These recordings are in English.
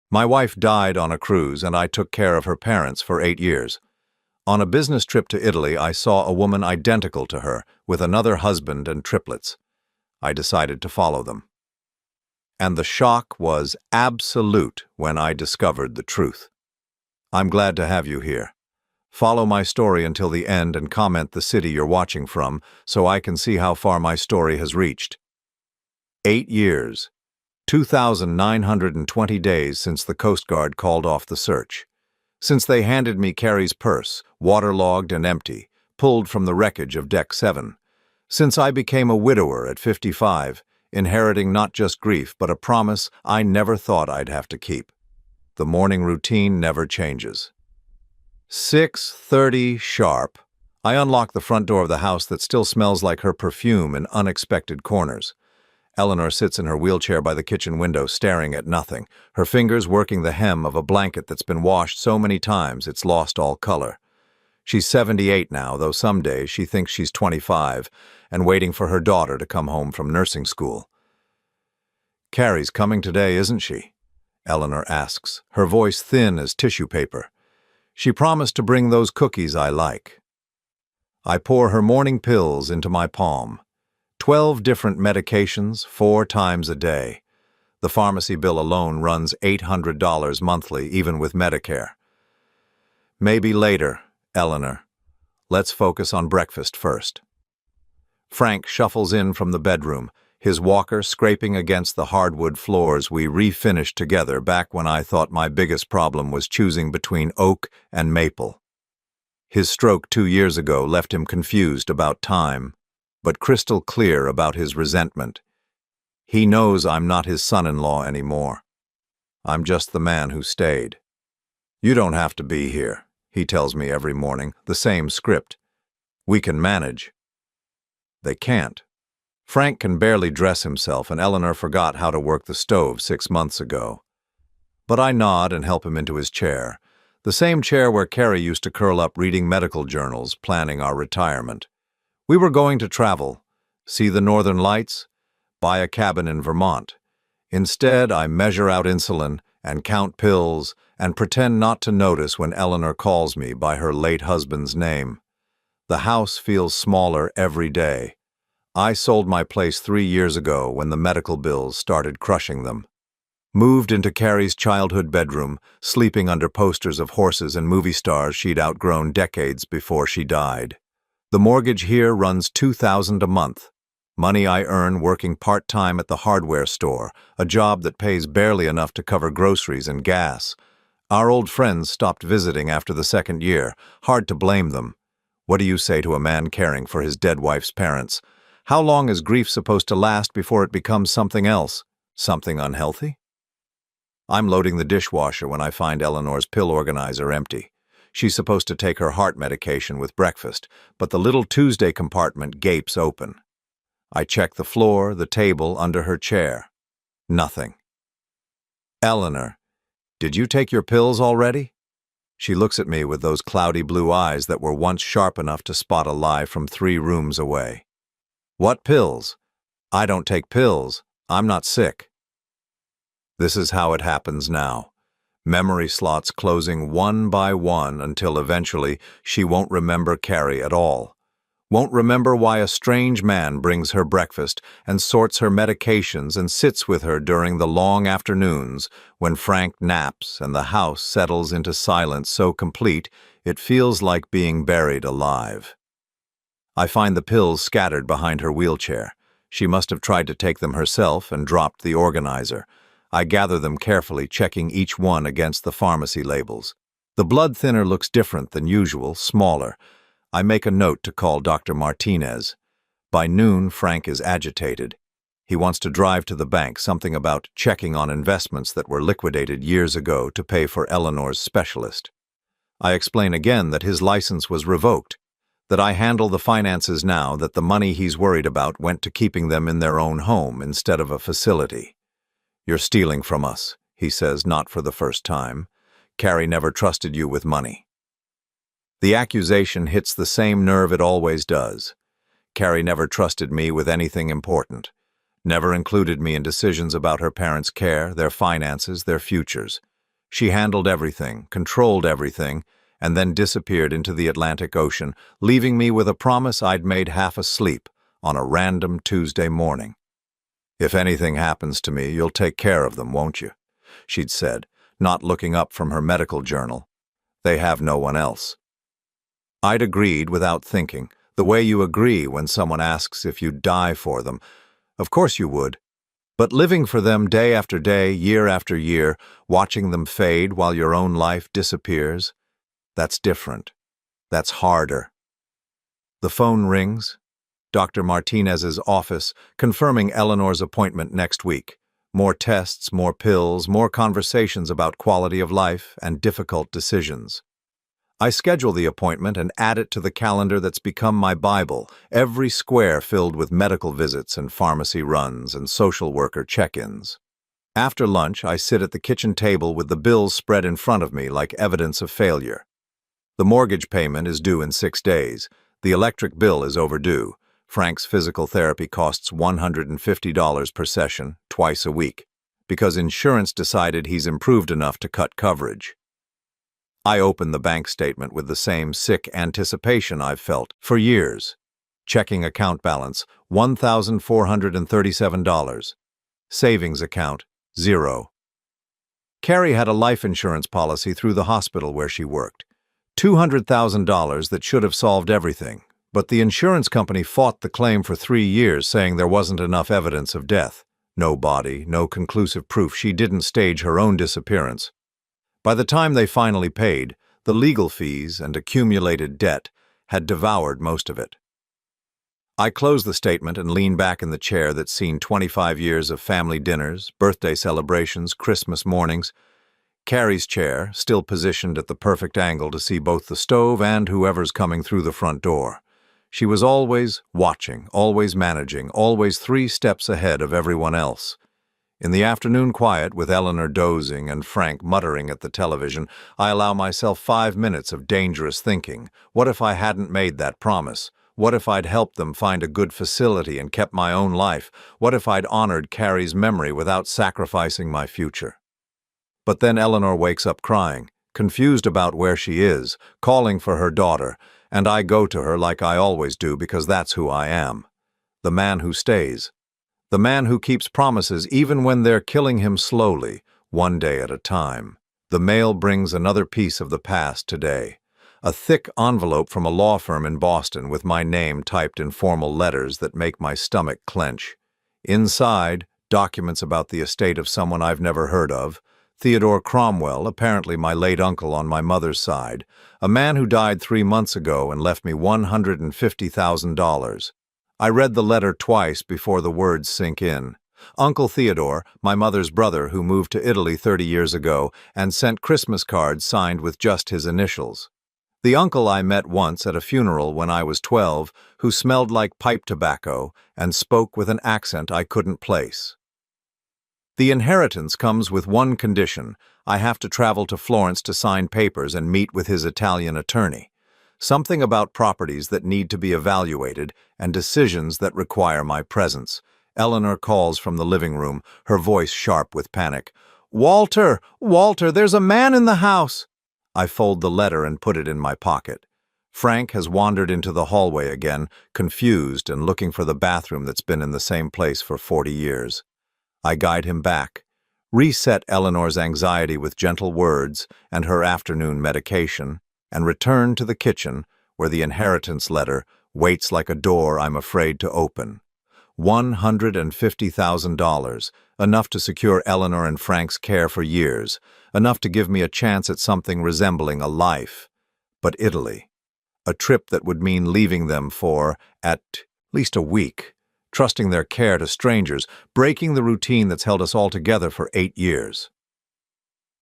My wife died on a cruise, and I took care of her parents for 8 years. On a business trip to Italy, I saw a woman identical to her, with another husband and triplets. I decided to follow them. And the shock was absolute when I discovered the truth. I'm glad to have you here. Follow my story until the end and comment the city you're watching from so I can see how far my story has reached. 8 years. 2,920 days since the Coast Guard called off the search. Since they handed me Carrie's purse, waterlogged and empty, pulled from the wreckage of Deck 7. Since I became a widower at 55, inheriting not just grief but a promise I never thought I'd have to keep. The morning routine never changes. 6:30 sharp. I unlock the front door of the house that still smells like her perfume in unexpected corners. Eleanor sits in her wheelchair by the kitchen window, staring at nothing, her fingers working the hem of a blanket that's been washed so many times it's lost all color. She's 78 now, though some days she thinks she's 25, and waiting for her daughter to come home from nursing school. "Carrie's coming today, isn't she?" Eleanor asks, her voice thin as tissue paper. "She promised to bring those cookies I like." I pour her morning pills into my palm. 12 different medications, 4 times a day. The pharmacy bill alone runs $800 monthly, even with Medicare. "Maybe later, Eleanor. Let's focus on breakfast first." Frank shuffles in from the bedroom, his walker scraping against the hardwood floors we refinished together back when I thought my biggest problem was choosing between oak and maple. His stroke 2 years ago left him confused about time, but crystal clear about his resentment. He knows I'm not his son-in-law anymore. I'm just the man who stayed. "You don't have to be here," he tells me every morning, the same script. "We can manage." They can't. Frank can barely dress himself, and Eleanor forgot how to work the stove 6 months ago. But I nod and help him into his chair, the same chair where Carrie used to curl up reading medical journals, planning our retirement. We were going to travel, see the northern lights, buy a cabin in Vermont. Instead, I measure out insulin and count pills and pretend not to notice when Eleanor calls me by her late husband's name. The house feels smaller every day. I sold my place 3 years ago when the medical bills started crushing them. Moved into Carrie's childhood bedroom, sleeping under posters of horses and movie stars she'd outgrown decades before she died. The mortgage here runs $2,000 a month, money I earn working part-time at the hardware store, a job that pays barely enough to cover groceries and gas. Our old friends stopped visiting after the 2nd year. Hard to blame them. What do you say to a man caring for his dead wife's parents? How long is grief supposed to last before it becomes something else? Something unhealthy? I'm loading the dishwasher when I find Eleanor's pill organizer empty. She's supposed to take her heart medication with breakfast, but the little Tuesday compartment gapes open. I check the floor, the table, under her chair. Nothing. "Eleanor, did you take your pills already?" She looks at me with those cloudy blue eyes that were once sharp enough to spot a lie from 3 rooms away. "What pills?" "I don't take pills. I'm not sick." This is how it happens now. Memory slots closing one by one until eventually she won't remember Carrie at all. Won't remember why a strange man brings her breakfast and sorts her medications and sits with her during the long afternoons when Frank naps and the house settles into silence so complete it feels like being buried alive. I find the pills scattered behind her wheelchair. She must have tried to take them herself and dropped the organizer. I gather them carefully, checking each one against the pharmacy labels. The blood thinner looks different than usual, smaller. I make a note to call Dr. Martinez. By noon, Frank is agitated. He wants to drive to the bank, something about checking on investments that were liquidated years ago to pay for Eleanor's specialist. I explain again that his license was revoked, that I handle the finances now, that the money he's worried about went to keeping them in their own home instead of a facility. "You're stealing from us," he says, not for the first time. "Carrie never trusted you with money." The accusation hits the same nerve it always does. Carrie never trusted me with anything important, never included me in decisions about her parents' care, their finances, their futures. She handled everything, controlled everything, and then disappeared into the Atlantic Ocean, leaving me with a promise I'd made half asleep on a random Tuesday morning. "If anything happens to me, you'll take care of them, won't you?" she'd said, not looking up from her medical journal. "They have no one else." I'd agreed without thinking, the way you agree when someone asks if you'd die for them. Of course you would. But living for them day after day, year after year, watching them fade while your own life disappears, that's different. That's harder. The phone rings. Dr. Martinez's office, confirming Eleanor's appointment next week. More tests, more pills, more conversations about quality of life and difficult decisions. I schedule the appointment and add it to the calendar that's become my Bible, every square filled with medical visits and pharmacy runs and social worker check-ins. After lunch, I sit at the kitchen table with the bills spread in front of me like evidence of failure. The mortgage payment is due in 6 days. The electric bill is overdue. Frank's physical therapy costs $150 per session, twice a week, because insurance decided he's improved enough to cut coverage. I open the bank statement with the same sick anticipation I've felt for years. Checking account balance, $1,437. Savings account, 0. Carrie had a life insurance policy through the hospital where she worked. $200,000 that should have solved everything, but the insurance company fought the claim for 3 years, saying there wasn't enough evidence of death. No body, no conclusive proof she didn't stage her own disappearance. By the time they finally paid, the legal fees and accumulated debt had devoured most of it. I close the statement and lean back in the chair that's seen 25 years of family dinners, birthday celebrations, Christmas mornings. Carrie's chair, still positioned at the perfect angle to see both the stove and whoever's coming through the front door. She was always watching, always managing, always 3 steps ahead of everyone else. In the afternoon quiet, with Eleanor dozing and Frank muttering at the television, I allow myself 5 minutes of dangerous thinking. What if I hadn't made that promise? What if I'd helped them find a good facility and kept my own life? What if I'd honored Carrie's memory without sacrificing my future? But then Eleanor wakes up crying, confused about where she is, calling for her daughter, and I go to her like I always do because that's who I am. The man who stays. The man who keeps promises even when they're killing him slowly, one day at a time. The mail brings another piece of the past today. A thick envelope from a law firm in Boston with my name typed in formal letters that make my stomach clench. Inside, documents about the estate of someone I've never heard of. Theodore Cromwell, apparently my late uncle on my mother's side. A man who died 3 months ago and left me $150,000. I read the letter twice before the words sink in. Uncle Theodore, my mother's brother who moved to Italy 30 years ago and sent Christmas cards signed with just his initials. The uncle I met once at a funeral when I was 12, who smelled like pipe tobacco and spoke with an accent I couldn't place. The inheritance comes with one condition. I have to travel to Florence to sign papers and meet with his Italian attorney. Something about properties that need to be evaluated and decisions that require my presence. Eleanor calls from the living room, her voice sharp with panic. "Walter! Walter, there's a man in the house!" I fold the letter and put it in my pocket. Frank has wandered into the hallway again, confused and looking for the bathroom that's been in the same place for 40 years. I guide him back, reset Eleanor's anxiety with gentle words and her afternoon medication, and return to the kitchen where the inheritance letter waits like a door I'm afraid to open. $150,000, enough to secure Eleanor and Frank's care for years, enough to give me a chance at something resembling a life. But Italy, a trip that would mean leaving them for, at least a week, trusting their care to strangers, breaking the routine that's held us all together for 8 years.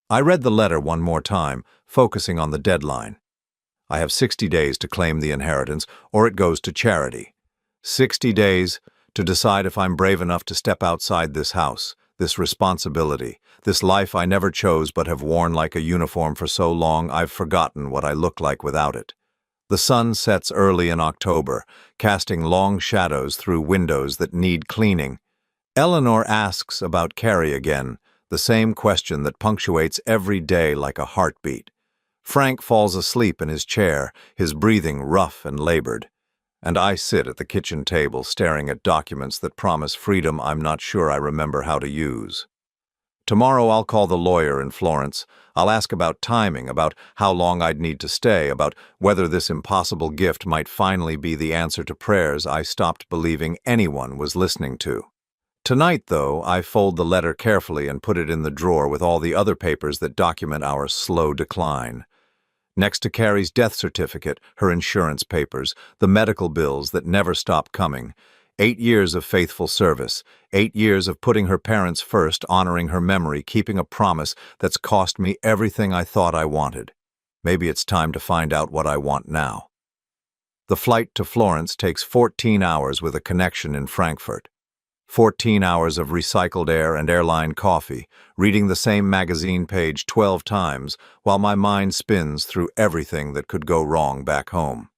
I read the letter one more time, focusing on the deadline. I have 60 days to claim the inheritance, or it goes to charity. 60 days to decide if I'm brave enough to step outside this house, this responsibility, this life I never chose but have worn like a uniform for so long I've forgotten what I look like without it. The sun sets early in October, casting long shadows through windows that need cleaning. Eleanor asks about Carrie again, the same question that punctuates every day like a heartbeat. Frank falls asleep in his chair, his breathing rough and labored, and I sit at the kitchen table staring at documents that promise freedom I'm not sure I remember how to use. Tomorrow I'll call the lawyer in Florence. I'll ask about timing, about how long I'd need to stay, about whether this impossible gift might finally be the answer to prayers I stopped believing anyone was listening to. Tonight, though, I fold the letter carefully and put it in the drawer with all the other papers that document our slow decline. Next to Carrie's death certificate, her insurance papers, the medical bills that never stop coming. 8 years of faithful service, 8 years of putting her parents first, honoring her memory, keeping a promise that's cost me everything I thought I wanted. Maybe it's time to find out what I want now. The flight to Florence takes 14 hours with a connection in Frankfurt. 14 hours of recycled air and airline coffee, reading the same magazine page 12 times while my mind spins through everything that could go wrong back home.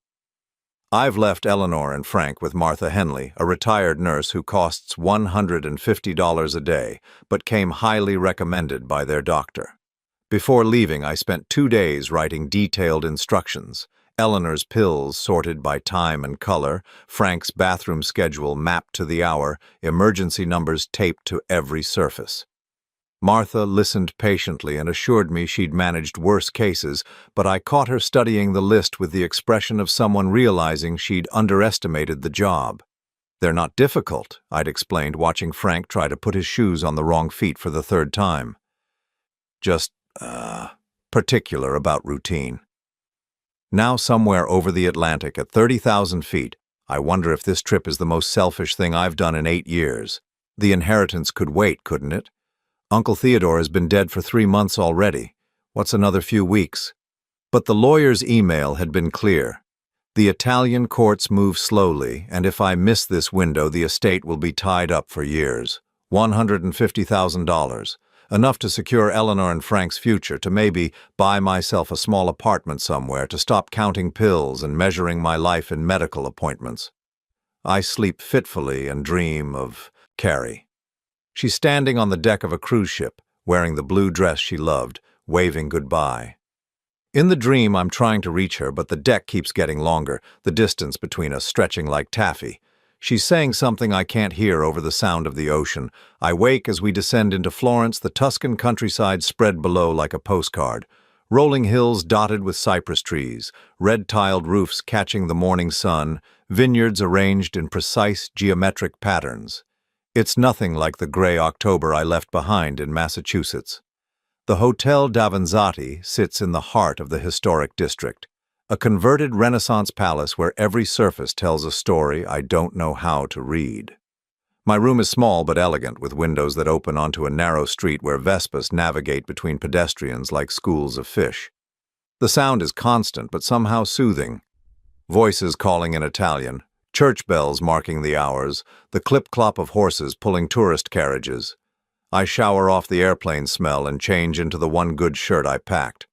I've left Eleanor and Frank with Martha Henley, a retired nurse who costs $150 a day, but came highly recommended by their doctor. Before leaving, I spent 2 days writing detailed instructions. Eleanor's pills sorted by time and color, Frank's bathroom schedule mapped to the hour, emergency numbers taped to every surface. Martha listened patiently and assured me she'd managed worse cases, but I caught her studying the list with the expression of someone realizing she'd underestimated the job. "They're not difficult," I'd explained, watching Frank try to put his shoes on the wrong feet for the 3rd time. Just, particular about routine. Now somewhere over the Atlantic at 30,000 feet, I wonder if this trip is the most selfish thing I've done in 8 years. The inheritance could wait, couldn't it? Uncle Theodore has been dead for 3 months already. What's another few weeks? But the lawyer's email had been clear. The Italian courts move slowly, and if I miss this window, the estate will be tied up for years. $150,000. Enough to secure Eleanor and Frank's future, to maybe buy myself a small apartment somewhere, to stop counting pills and measuring my life in medical appointments. I sleep fitfully and dream of Carrie. She's standing on the deck of a cruise ship, wearing the blue dress she loved, waving goodbye. In the dream, I'm trying to reach her, but the deck keeps getting longer, the distance between us stretching like taffy. She's saying something I can't hear over the sound of the ocean. I wake as we descend into Florence, the Tuscan countryside spread below like a postcard. Rolling hills dotted with cypress trees, red-tiled roofs catching the morning sun, vineyards arranged in precise geometric patterns. It's nothing like the gray October I left behind in Massachusetts. The Hotel Davanzati sits in the heart of the historic district, a converted Renaissance palace where every surface tells a story I don't know how to read. My room is small but elegant, with windows that open onto a narrow street where Vespas navigate between pedestrians like schools of fish. The sound is constant but somehow soothing. Voices calling in Italian, church bells marking the hours, the clip-clop of horses pulling tourist carriages. I shower off the airplane smell and change into the one good shirt I packed.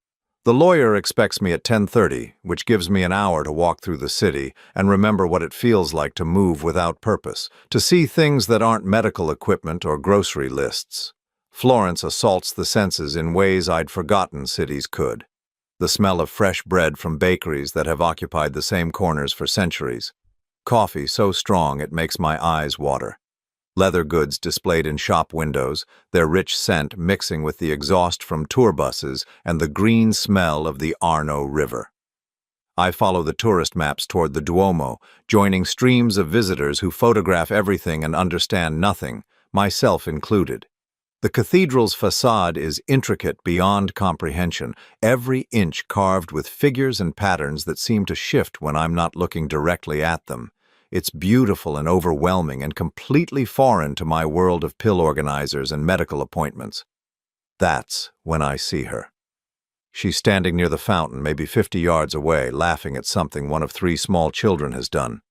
The lawyer expects me at 10:30, which gives me an hour to walk through the city and remember what it feels like to move without purpose, to see things that aren't medical equipment or grocery lists. Florence assaults the senses in ways I'd forgotten cities could. The smell of fresh bread from bakeries that have occupied the same corners for centuries. Coffee so strong it makes my eyes water. Leather goods displayed in shop windows, their rich scent mixing with the exhaust from tour buses and the green smell of the Arno River. I follow the tourist maps toward the Duomo, joining streams of visitors who photograph everything and understand nothing, myself included. The cathedral's facade is intricate beyond comprehension, every inch carved with figures and patterns that seem to shift when I'm not looking directly at them. It's beautiful and overwhelming and completely foreign to my world of pill organizers and medical appointments. That's when I see her. She's standing near the fountain, maybe 50 yards away, laughing at something one of 3 small children has done.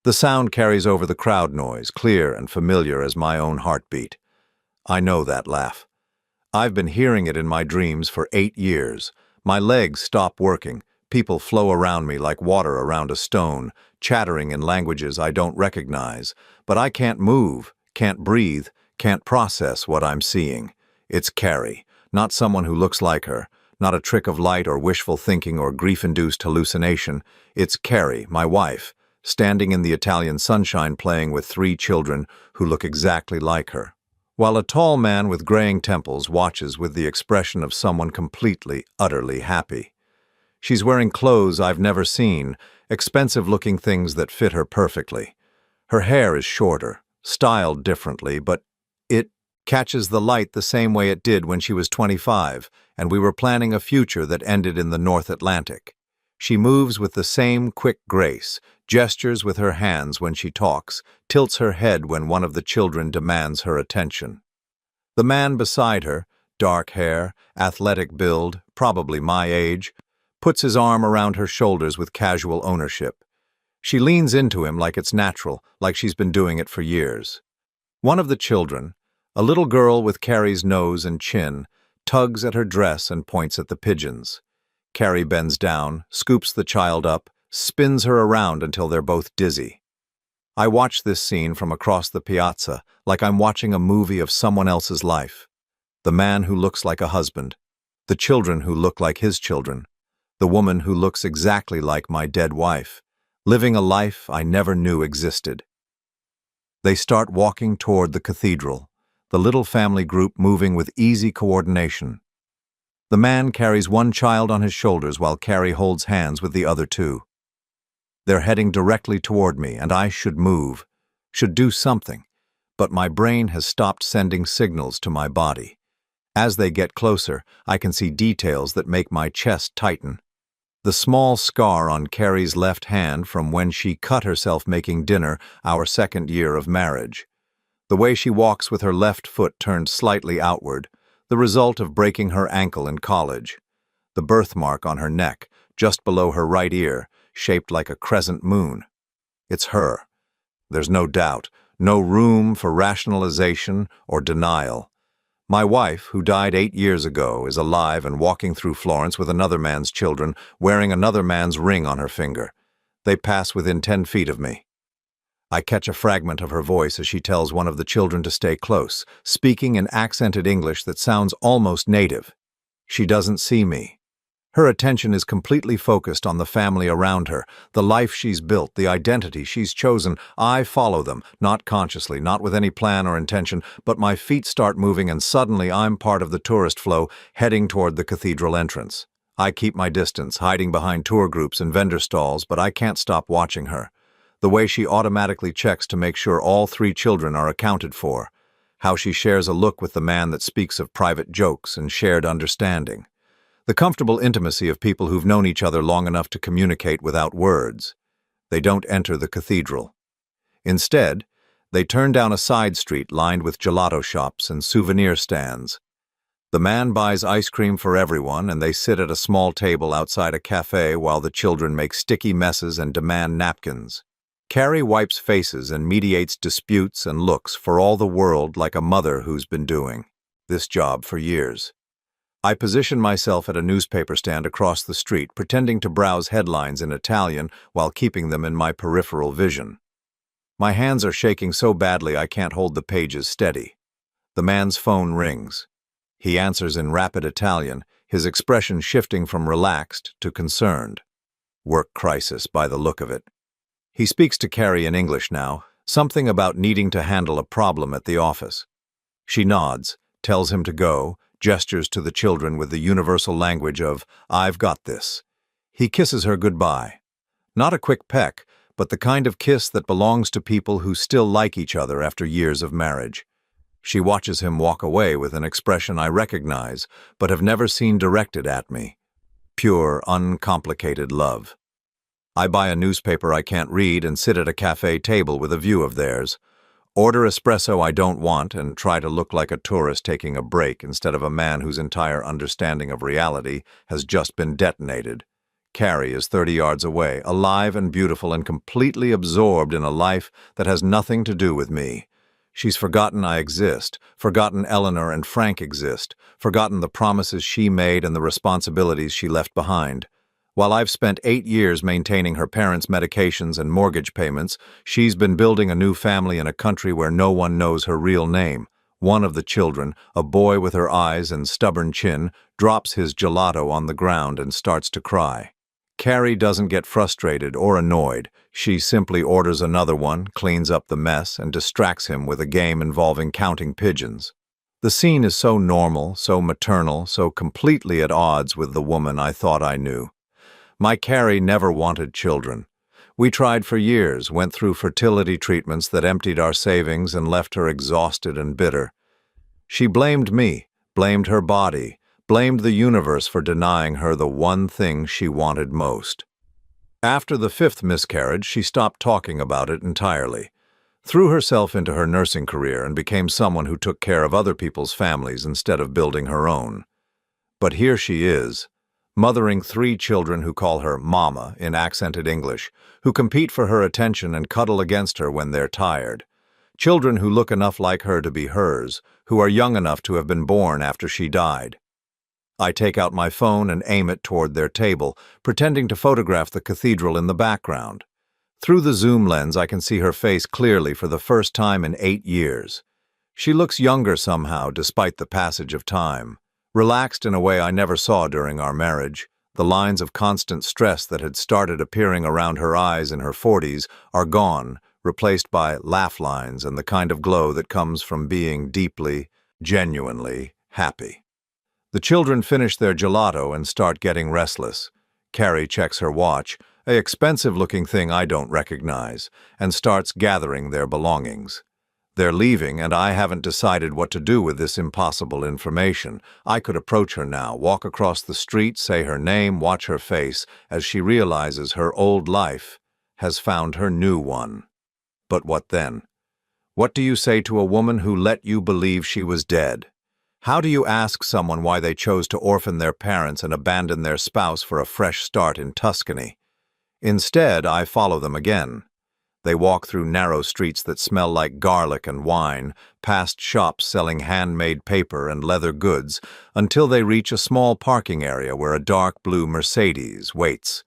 The sound carries over the crowd noise, clear and familiar as my own heartbeat. I know that laugh. I've been hearing it in my dreams for 8 years. My legs stop working. People flow around me like water around a stone, chattering in languages I don't recognize. But I can't move, can't breathe, can't process what I'm seeing. It's Carrie, not someone who looks like her, not a trick of light or wishful thinking or grief-induced hallucination. It's Carrie, my wife, standing in the Italian sunshine playing with 3 children who look exactly like her, while a tall man with graying temples watches with the expression of someone completely, utterly happy. She's wearing clothes I've never seen, expensive-looking things that fit her perfectly. Her hair is shorter, styled differently, but it catches the light the same way it did when she was 25, and we were planning a future that ended in the North Atlantic. She moves with the same quick grace, gestures with her hands when she talks, tilts her head when one of the children demands her attention. The man beside her, dark hair, athletic build, probably my age, puts his arm around her shoulders with casual ownership. She leans into him like it's natural, like she's been doing it for years. One of the children, a little girl with Carrie's nose and chin, tugs at her dress and points at the pigeons. Carrie bends down, scoops the child up, spins her around until they're both dizzy. I watch this scene from across the piazza like I'm watching a movie of someone else's life. The man who looks like a husband, the children who look like his children, the woman who looks exactly like my dead wife, living a life I never knew existed. They start walking toward the cathedral, the little family group moving with easy coordination. The man carries one child on his shoulders while Carrie holds hands with the other 2. They're heading directly toward me, and I should move, should do something, but my brain has stopped sending signals to my body. As they get closer, I can see details that make my chest tighten. The small scar on Carrie's left hand from when she cut herself making dinner our 2nd year of marriage. The way she walks with her left foot turned slightly outward, the result of breaking her ankle in college. The birthmark on her neck, just below her right ear, shaped like a crescent moon. It's her. There's no doubt, no room for rationalization or denial. My wife, who died 8 years ago, is alive and walking through Florence with another man's children, wearing another man's ring on her finger. They pass within 10 feet of me. I catch a fragment of her voice as she tells one of the children to stay close, speaking in accented English that sounds almost native. She doesn't see me. Her attention is completely focused on the family around her, the life she's built, the identity she's chosen. I follow them, not consciously, not with any plan or intention, but my feet start moving and suddenly I'm part of the tourist flow, heading toward the cathedral entrance. I keep my distance, hiding behind tour groups and vendor stalls, but I can't stop watching her. The way she automatically checks to make sure all 3 children are accounted for. How she shares a look with the man that speaks of private jokes and shared understanding. The comfortable intimacy of people who've known each other long enough to communicate without words. They don't enter the cathedral. Instead, they turn down a side street lined with gelato shops and souvenir stands. The man buys ice cream for everyone, and they sit at a small table outside a cafe while the children make sticky messes and demand napkins. Carrie wipes faces and mediates disputes and looks for all the world like a mother who's been doing this job for years. I position myself at a newspaper stand across the street, pretending to browse headlines in Italian while keeping them in my peripheral vision. My hands are shaking so badly I can't hold the pages steady. The man's phone rings. He answers in rapid Italian, his expression shifting from relaxed to concerned. Work crisis by the look of it. He speaks to Carrie in English now, something about needing to handle a problem at the office. She nods, tells him to go, gestures to the children with the universal language of, "I've got this." He kisses her goodbye. Not a quick peck, but the kind of kiss that belongs to people who still like each other after years of marriage. She watches him walk away with an expression I recognize, but have never seen directed at me. Pure, uncomplicated love. I buy a newspaper I can't read and sit at a cafe table with a view of theirs. Order espresso I don't want and try to look like a tourist taking a break instead of a man whose entire understanding of reality has just been detonated. Carrie is 30 yards away, alive and beautiful and completely absorbed in a life that has nothing to do with me. She's forgotten I exist, forgotten Eleanor and Frank exist, forgotten the promises she made and the responsibilities she left behind. While I've spent 8 years maintaining her parents' medications and mortgage payments, she's been building a new family in a country where no one knows her real name. One of the children, a boy with her eyes and stubborn chin, drops his gelato on the ground and starts to cry. Carrie doesn't get frustrated or annoyed. She simply orders another one, cleans up the mess, and distracts him with a game involving counting pigeons. The scene is so normal, so maternal, so completely at odds with the woman I thought I knew. My Carrie never wanted children. We tried for years, went through fertility treatments that emptied our savings and left her exhausted and bitter. She blamed me, blamed her body, blamed the universe for denying her the one thing she wanted most. After the 5th miscarriage, she stopped talking about it entirely, threw herself into her nursing career and became someone who took care of other people's families instead of building her own. But here she is, mothering 3 children who call her Mama in accented English, who compete for her attention and cuddle against her when they're tired. Children who look enough like her to be hers, who are young enough to have been born after she died. I take out my phone and aim it toward their table, pretending to photograph the cathedral in the background. Through the zoom lens, I can see her face clearly for the first time in 8 years. She looks younger somehow, despite the passage of time. Relaxed in a way I never saw during our marriage, the lines of constant stress that had started appearing around her eyes in her 40s are gone, replaced by laugh lines and the kind of glow that comes from being deeply, genuinely happy. The children finish their gelato and start getting restless. Carrie checks her watch, an expensive-looking thing I don't recognize, and starts gathering their belongings. They're leaving, and I haven't decided what to do with this impossible information. I could approach her now, walk across the street, say her name, watch her face, as she realizes her old life has found her new one. But what then? What do you say to a woman who let you believe she was dead? How do you ask someone why they chose to orphan their parents and abandon their spouse for a fresh start in Tuscany? Instead, I follow them again. They walk through narrow streets that smell like garlic and wine, past shops selling handmade paper and leather goods, until they reach a small parking area where a dark blue Mercedes waits.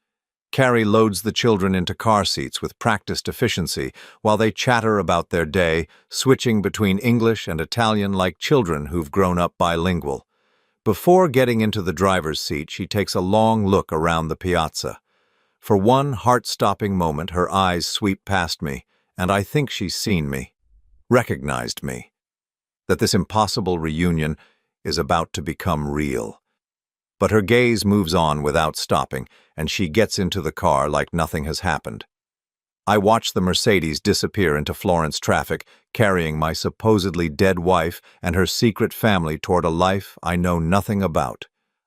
Carrie loads the children into car seats with practiced efficiency while they chatter about their day, switching between English and Italian like children who've grown up bilingual. Before getting into the driver's seat, she takes a long look around the piazza. For one heart-stopping moment, her eyes sweep past me, and I think she's seen me, recognized me, that this impossible reunion is about to become real. But her gaze moves on without stopping, and she gets into the car like nothing has happened. I watch the Mercedes disappear into Florence traffic, carrying my supposedly dead wife and her secret family toward a life I know nothing about.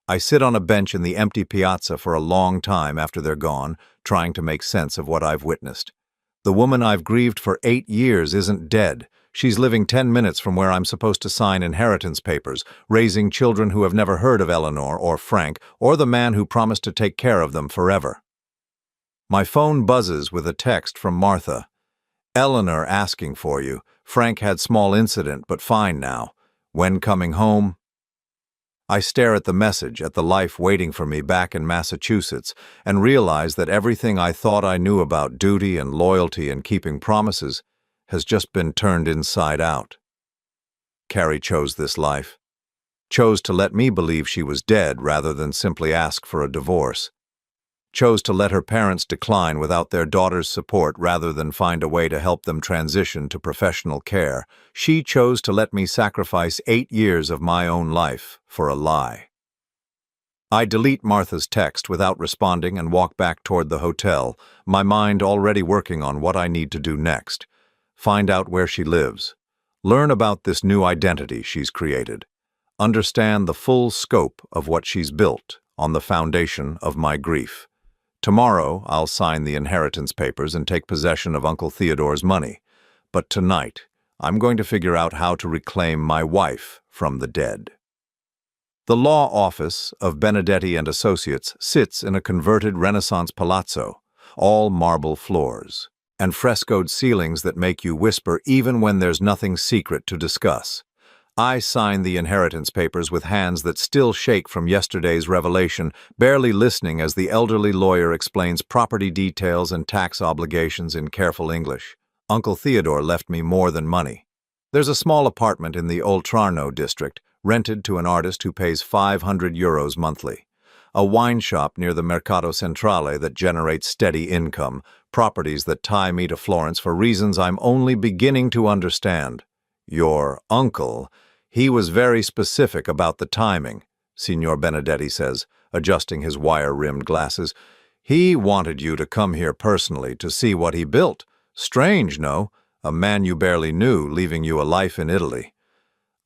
I sit on a bench in the empty piazza for a long time after they're gone, trying to make sense of what I've witnessed. The woman I've grieved for 8 years isn't dead. She's living 10 minutes from where I'm supposed to sign inheritance papers, raising children who have never heard of Eleanor or Frank or the man who promised to take care of them forever. My phone buzzes with a text from Martha. Eleanor asking for you. Frank had small incident, but fine now. When coming home? I stare at the message, at the life waiting for me back in Massachusetts, and realize that everything I thought I knew about duty and loyalty and keeping promises has just been turned inside out. Carrie chose this life. Chose to let me believe she was dead rather than simply ask for a divorce. Chose to let her parents decline without their daughter's support rather than find a way to help them transition to professional care. She chose to let me sacrifice 8 years of my own life for a lie. I delete Martha's text without responding and walk back toward the hotel, my mind already working on what I need to do next. Find out where she lives. Learn about this new identity she's created. Understand the full scope of what she's built on the foundation of my grief. Tomorrow, I'll sign the inheritance papers and take possession of Uncle Theodore's money. But tonight, I'm going to figure out how to reclaim my wife from the dead. The law office of Benedetti and Associates sits in a converted Renaissance palazzo, all marble floors, and frescoed ceilings that make you whisper even when there's nothing secret to discuss. I sign the inheritance papers with hands that still shake from yesterday's revelation, barely listening as the elderly lawyer explains property details and tax obligations in careful English. Uncle Theodore left me more than money. There's a small apartment in the Oltrarno district, rented to an artist who pays €500 monthly. A wine shop near the Mercato Centrale that generates steady income, properties that tie me to Florence for reasons I'm only beginning to understand. Your uncle, he was very specific about the timing, Signor Benedetti says, adjusting his wire-rimmed glasses. He wanted you to come here personally to see what he built. Strange, no? A man you barely knew, leaving you a life in Italy.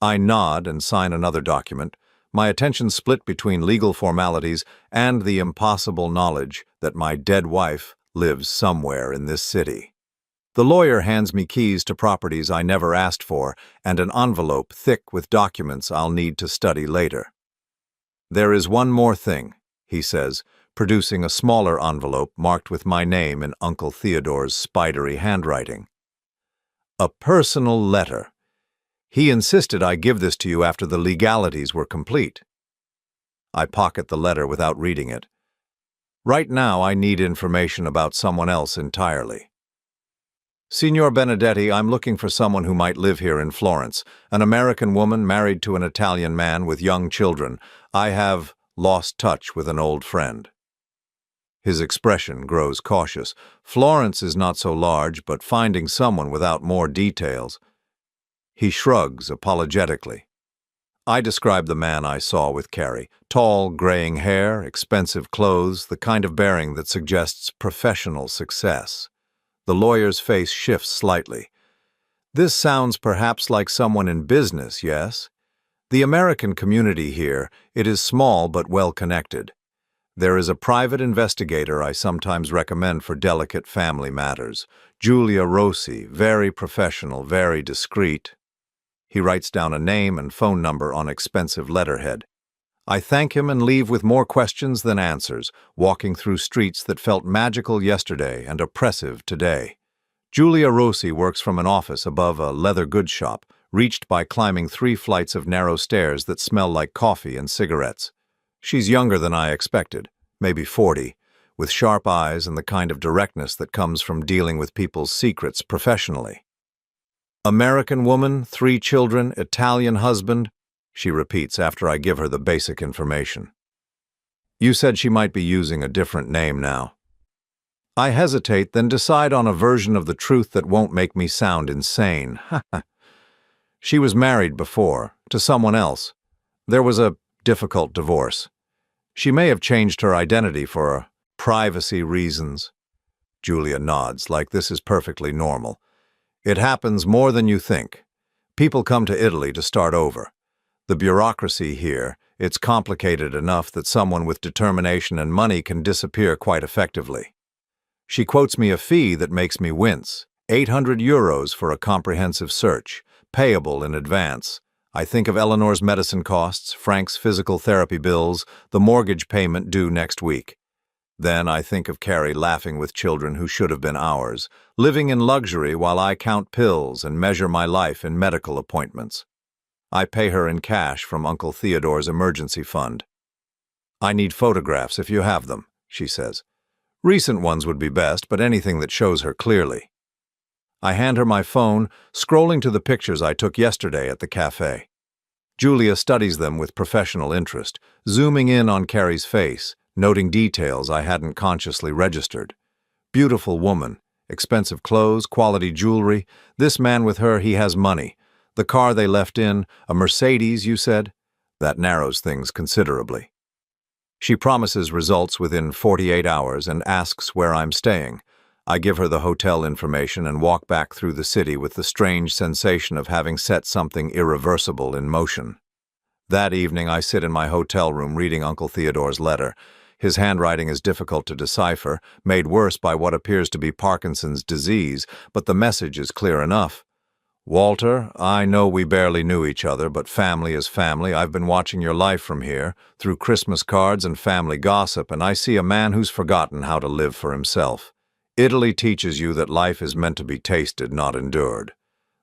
I nod and sign another document, my attention split between legal formalities and the impossible knowledge that my dead wife lives somewhere in this city. The lawyer hands me keys to properties I never asked for and an envelope thick with documents I'll need to study later. There is one more thing, he says, producing a smaller envelope marked with my name in Uncle Theodore's spidery handwriting. A personal letter. He insisted I give this to you after the legalities were complete. I pocket the letter without reading it. Right now, I need information about someone else entirely. Signor Benedetti, I'm looking for someone who might live here in Florence, an American woman married to an Italian man with young children. I have lost touch with an old friend. His expression grows cautious. Florence is not so large, but finding someone without more details. He shrugs apologetically. I describe the man I saw with Carrie. Tall, graying hair, expensive clothes, the kind of bearing that suggests professional success. The lawyer's face shifts slightly. This sounds perhaps like someone in business, yes? The American community here, it is small but well-connected. There is a private investigator I sometimes recommend for delicate family matters. Giulia Rossi, very professional, very discreet. He writes down a name and phone number on expensive letterhead. I thank him and leave with more questions than answers, walking through streets that felt magical yesterday and oppressive today. Giulia Rossi works from an office above a leather goods shop, reached by climbing 3 flights of narrow stairs that smell like coffee and cigarettes. She's younger than I expected, maybe 40, with sharp eyes and the kind of directness that comes from dealing with people's secrets professionally. American woman, 3 children, Italian husband, she repeats after I give her the basic information. You said she might be using a different name now. I hesitate, then decide on a version of the truth that won't make me sound insane. She was married before, to someone else. There was a difficult divorce. She may have changed her identity for privacy reasons. Giulia nods, like this is perfectly normal. It happens more than you think. People come to Italy to start over. The bureaucracy here, it's complicated enough that someone with determination and money can disappear quite effectively. She quotes me a fee that makes me wince, €800 for a comprehensive search, payable in advance. I think of Eleanor's medicine costs, Frank's physical therapy bills, the mortgage payment due next week. Then I think of Carrie laughing with children who should have been ours, living in luxury while I count pills and measure my life in medical appointments. I pay her in cash from Uncle Theodore's emergency fund. I need photographs if you have them, she says. Recent ones would be best, but anything that shows her clearly. I hand her my phone, scrolling to the pictures I took yesterday at the cafe. Giulia studies them with professional interest, zooming in on Carrie's face, noting details I hadn't consciously registered. Beautiful woman, expensive clothes, quality jewelry. This man with her, he has money. The car they left in, a Mercedes, you said? That narrows things considerably. She promises results within 48 hours and asks where I'm staying. I give her the hotel information and walk back through the city with the strange sensation of having set something irreversible in motion. That evening, I sit in my hotel room reading Uncle Theodore's letter. His handwriting is difficult to decipher, made worse by what appears to be Parkinson's disease, but the message is clear enough. Walter, I know we barely knew each other, but family is family. I've been watching your life from here, through Christmas cards and family gossip, and I see a man who's forgotten how to live for himself. Italy teaches you that life is meant to be tasted, not endured.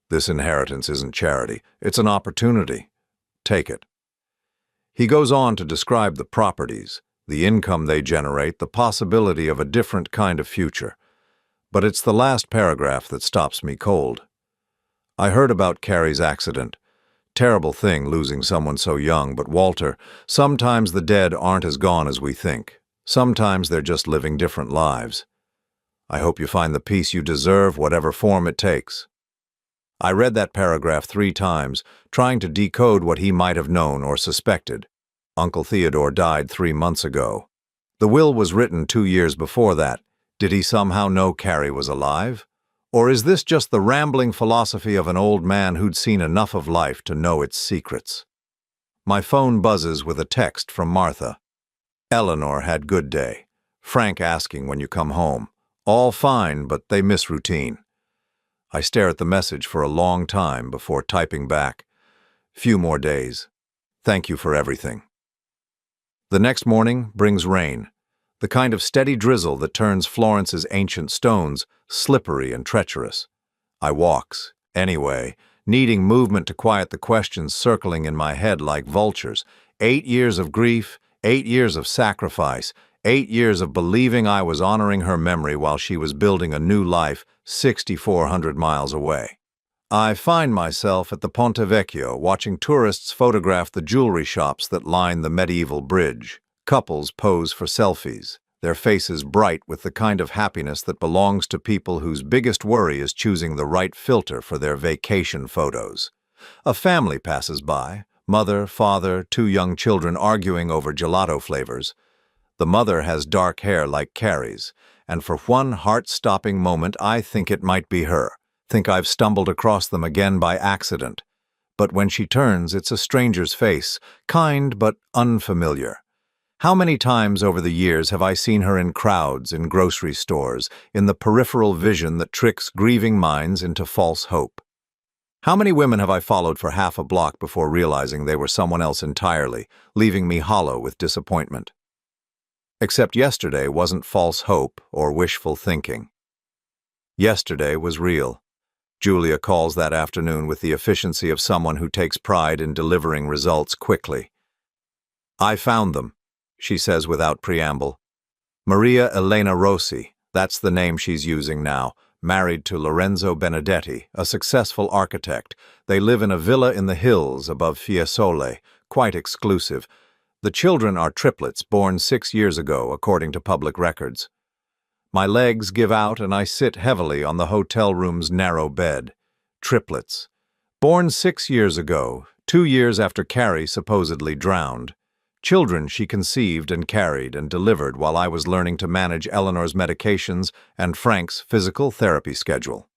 This inheritance isn't charity. It's an opportunity. Take it. He goes on to describe the properties, the income they generate, the possibility of a different kind of future. But it's the last paragraph that stops me cold. I heard about Carrie's accident. Terrible thing losing someone so young, but Walter, sometimes the dead aren't as gone as we think. Sometimes they're just living different lives. I hope you find the peace you deserve, whatever form it takes. I read that paragraph 3 times, trying to decode what he might have known or suspected. Uncle Theodore died 3 months ago. The will was written 2 years before that. Did he somehow know Carrie was alive? Or is this just the rambling philosophy of an old man who'd seen enough of life to know its secrets? My phone buzzes with a text from Martha. Eleanor had good day. Frank asking when you come home. All fine, but they miss routine. I stare at the message for a long time before typing back. Few more days. Thank you for everything. The next morning brings rain. The kind of steady drizzle that turns Florence's ancient stones slippery and treacherous. I walks, anyway, needing movement to quiet the questions circling in my head like vultures. 8 years of grief, 8 years of sacrifice, 8 years of believing I was honoring her memory while she was building a new life 6,400 miles away. I find myself at the Ponte Vecchio watching tourists photograph the jewelry shops that line the medieval bridge. Couples pose for selfies, their faces bright with the kind of happiness that belongs to people whose biggest worry is choosing the right filter for their vacation photos. A family passes by, mother, father, 2 young children arguing over gelato flavors. The mother has dark hair like Carrie's, and for one heart-stopping moment I think it might be her, think I've stumbled across them again by accident. But when she turns, it's a stranger's face, kind but unfamiliar. How many times over the years have I seen her in crowds, in grocery stores, in the peripheral vision that tricks grieving minds into false hope? How many women have I followed for half a block before realizing they were someone else entirely, leaving me hollow with disappointment? Except yesterday wasn't false hope or wishful thinking. Yesterday was real. Julia calls that afternoon with the efficiency of someone who takes pride in delivering results quickly. I found them, she says without preamble. Maria Elena Rossi, that's the name she's using now, married to Lorenzo Benedetti, a successful architect. They live in a villa in the hills above Fiesole, quite exclusive. The children are triplets, born 6 years ago, according to public records. My legs give out and I sit heavily on the hotel room's narrow bed. Triplets. Born 6 years ago, 2 years after Carrie supposedly drowned. Children she conceived and carried and delivered while I was learning to manage Eleanor's medications and Frank's physical therapy schedule.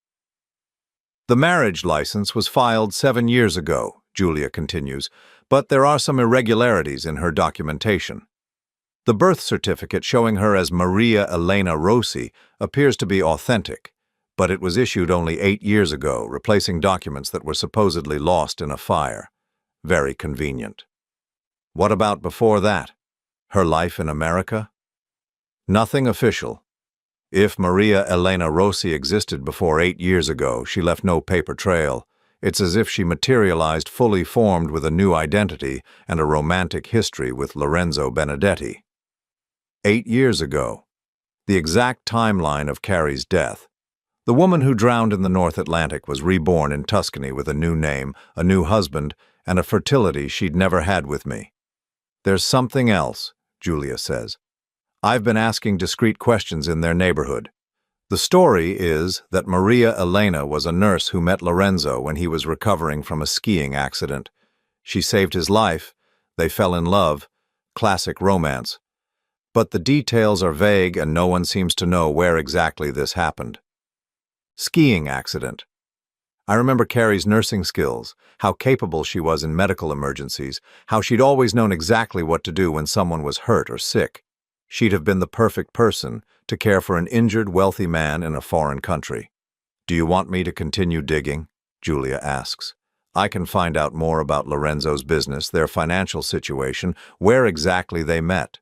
The marriage license was filed 7 years ago, Julia continues, but there are some irregularities in her documentation. The birth certificate showing her as Maria Elena Rossi appears to be authentic, but it was issued only 8 years ago, replacing documents that were supposedly lost in a fire. Very convenient. What about before that? Her life in America? Nothing official. If Maria Elena Rossi existed before 8 years ago, she left no paper trail. It's as if she materialized fully formed with a new identity and a romantic history with Lorenzo Benedetti. 8 years ago. The exact timeline of Carrie's death. The woman who drowned in the North Atlantic was reborn in Tuscany with a new name, a new husband, and a fertility she'd never had with me. There's something else, Julia says. I've been asking discreet questions in their neighborhood. The story is that Maria Elena was a nurse who met Lorenzo when he was recovering from a skiing accident. She saved his life. They fell in love. Classic romance. But the details are vague and no one seems to know where exactly this happened. Skiing accident. I remember Carrie's nursing skills, how capable she was in medical emergencies, how she'd always known exactly what to do when someone was hurt or sick. She'd have been the perfect person to care for an injured, wealthy man in a foreign country. Do you want me to continue digging? Julia asks. I can find out more about Lorenzo's business, their financial situation, where exactly they met.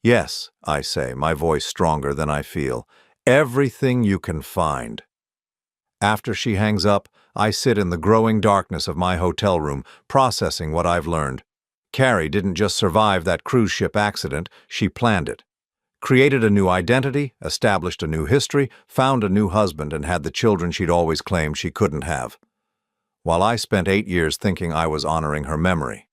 Yes, I say, my voice stronger than I feel. Everything you can find. After she hangs up, I sit in the growing darkness of my hotel room, processing what I've learned. Carrie didn't just survive that cruise ship accident, she planned it. Created a new identity, established a new history, found a new husband, and had the children she'd always claimed she couldn't have. while I spent 8 years thinking I was honoring her memory.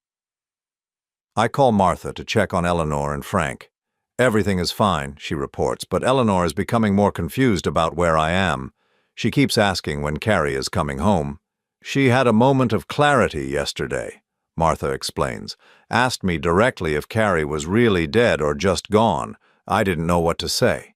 I call Martha to check on Eleanor and Frank. Everything is fine, she reports, but Eleanor is becoming more confused about where I am. She keeps asking when Carrie is coming home. She had a moment of clarity yesterday, Martha explains. Asked me directly if Carrie was really dead or just gone. I didn't know what to say.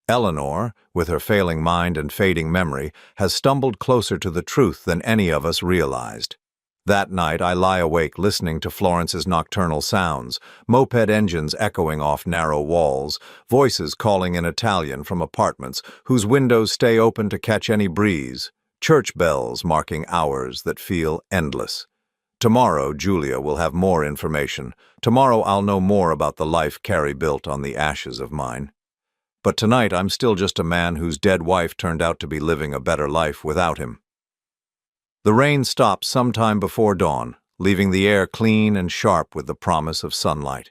Eleanor, with her failing mind and fading memory, has stumbled closer to the truth than any of us realized. That night I lie awake listening to Florence's nocturnal sounds, moped engines echoing off narrow walls, voices calling in Italian from apartments whose windows stay open to catch any breeze, church bells marking hours that feel endless. Tomorrow Julia will have more information. Tomorrow I'll know more about the life Carrie built on the ashes of mine. But tonight I'm still just a man whose dead wife turned out to be living a better life without him. The rain stops sometime before dawn, leaving the air clean and sharp with the promise of sunlight.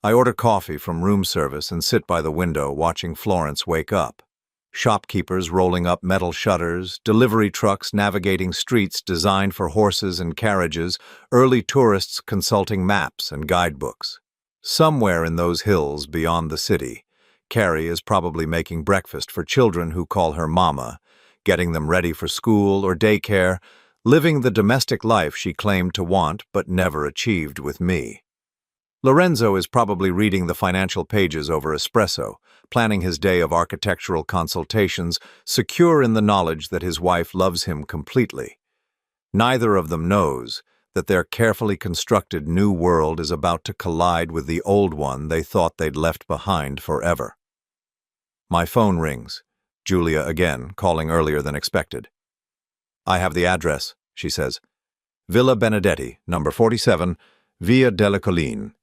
I order coffee from room service and sit by the window watching Florence wake up. Shopkeepers rolling up metal shutters, delivery trucks navigating streets designed for horses and carriages, early tourists consulting maps and guidebooks. Somewhere in those hills beyond the city, Carrie is probably making breakfast for children who call her Mama, getting them ready for school or daycare, living the domestic life she claimed to want but never achieved with me. Lorenzo is probably reading the financial pages over espresso, planning his day of architectural consultations, secure in the knowledge that his wife loves him completely. Neither of them knows that their carefully constructed new world is about to collide with the old one they thought they'd left behind forever. My phone rings. Julia again, calling earlier than expected. I have the address, she says. Villa Benedetti, number 47, Via della Colline.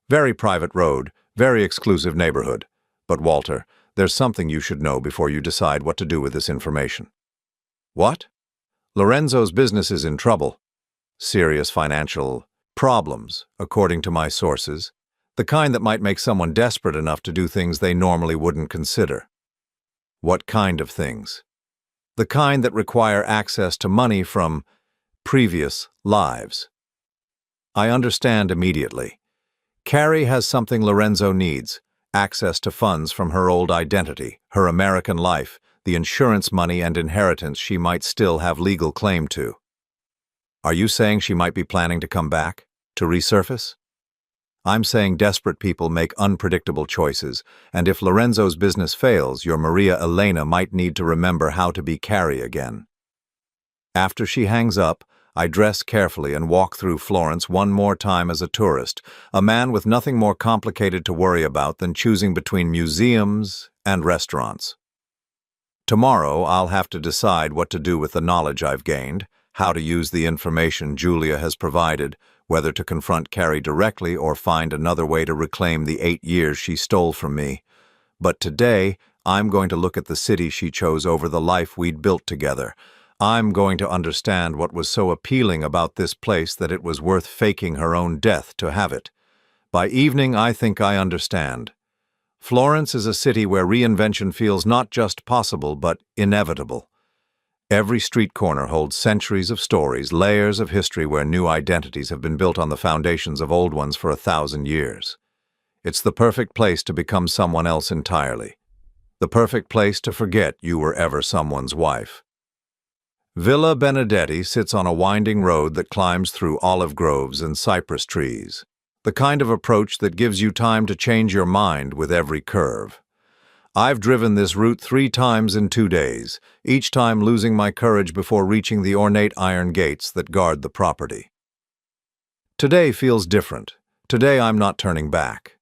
Very private road, very exclusive neighborhood. But Walter, there's something you should know before you decide what to do with this information. What? Lorenzo's business is in trouble. Serious financial problems, according to my sources. The kind that might make someone desperate enough to do things they normally wouldn't consider. What kind of things? The kind that require access to money from previous lives. I understand immediately. Carrie has something Lorenzo needs, access to funds from her old identity, her American life, the insurance money and inheritance she might still have legal claim to. Are you saying she might be planning to come back, to resurface? I'm saying desperate people make unpredictable choices, and if Lorenzo's business fails, your Maria Elena might need to remember how to be Carrie again. After she hangs up, I dress carefully and walk through Florence one more time as a tourist, a man with nothing more complicated to worry about than choosing between museums and restaurants. Tomorrow, I'll have to decide what to do with the knowledge I've gained, how to use the information Julia has provided, whether to confront Carrie directly or find another way to reclaim the 8 years she stole from me. But today, I'm going to look at the city she chose over the life we'd built together. I'm going to understand what was so appealing about this place that it was worth faking her own death to have it. By evening, I think I understand. Florence is a city where reinvention feels not just possible, but inevitable. Every street corner holds centuries of stories, layers of history where new identities have been built on the foundations of old ones for 1,000 years. It's the perfect place to become someone else entirely. The perfect place to forget you were ever someone's wife. Villa Benedetti sits on a winding road that climbs through olive groves and cypress trees. The kind of approach that gives you time to change your mind with every curve. I've driven this route 3 times in 2 days, each time losing my courage before reaching the ornate iron gates that guard the property. Today feels different. Today I'm not turning back.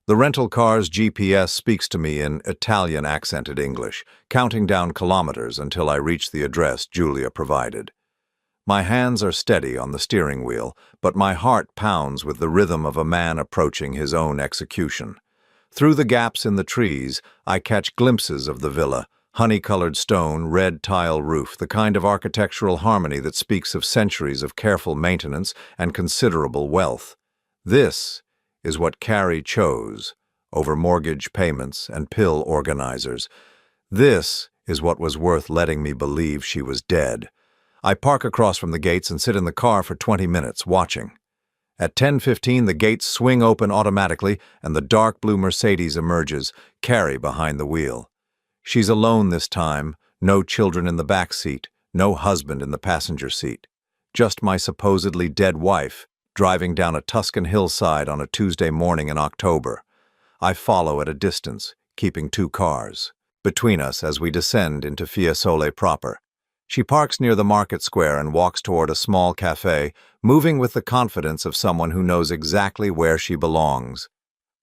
The rental car's GPS speaks to me in Italian-accented English, counting down kilometers until I reach the address Julia provided. My hands are steady on the steering wheel, but my heart pounds with the rhythm of a man approaching his own execution. Through the gaps in the trees, I catch glimpses of the villa, honey-colored stone, red tile roof, the kind of architectural harmony that speaks of centuries of careful maintenance and considerable wealth. This is what Carrie chose over mortgage payments and pill organizers. This is what was worth letting me believe she was dead. I park across from the gates and sit in the car for 20 minutes, watching. At 10:15, the gates swing open automatically and the dark blue Mercedes emerges, Carrie behind the wheel. She's alone this time, no children in the back seat, no husband in the passenger seat. Just my supposedly dead wife, driving down a Tuscan hillside on a Tuesday morning in October. I follow at a distance, keeping 2 cars between us as we descend into Fiesole proper. She parks near the market square and walks toward a small cafe, moving with the confidence of someone who knows exactly where she belongs.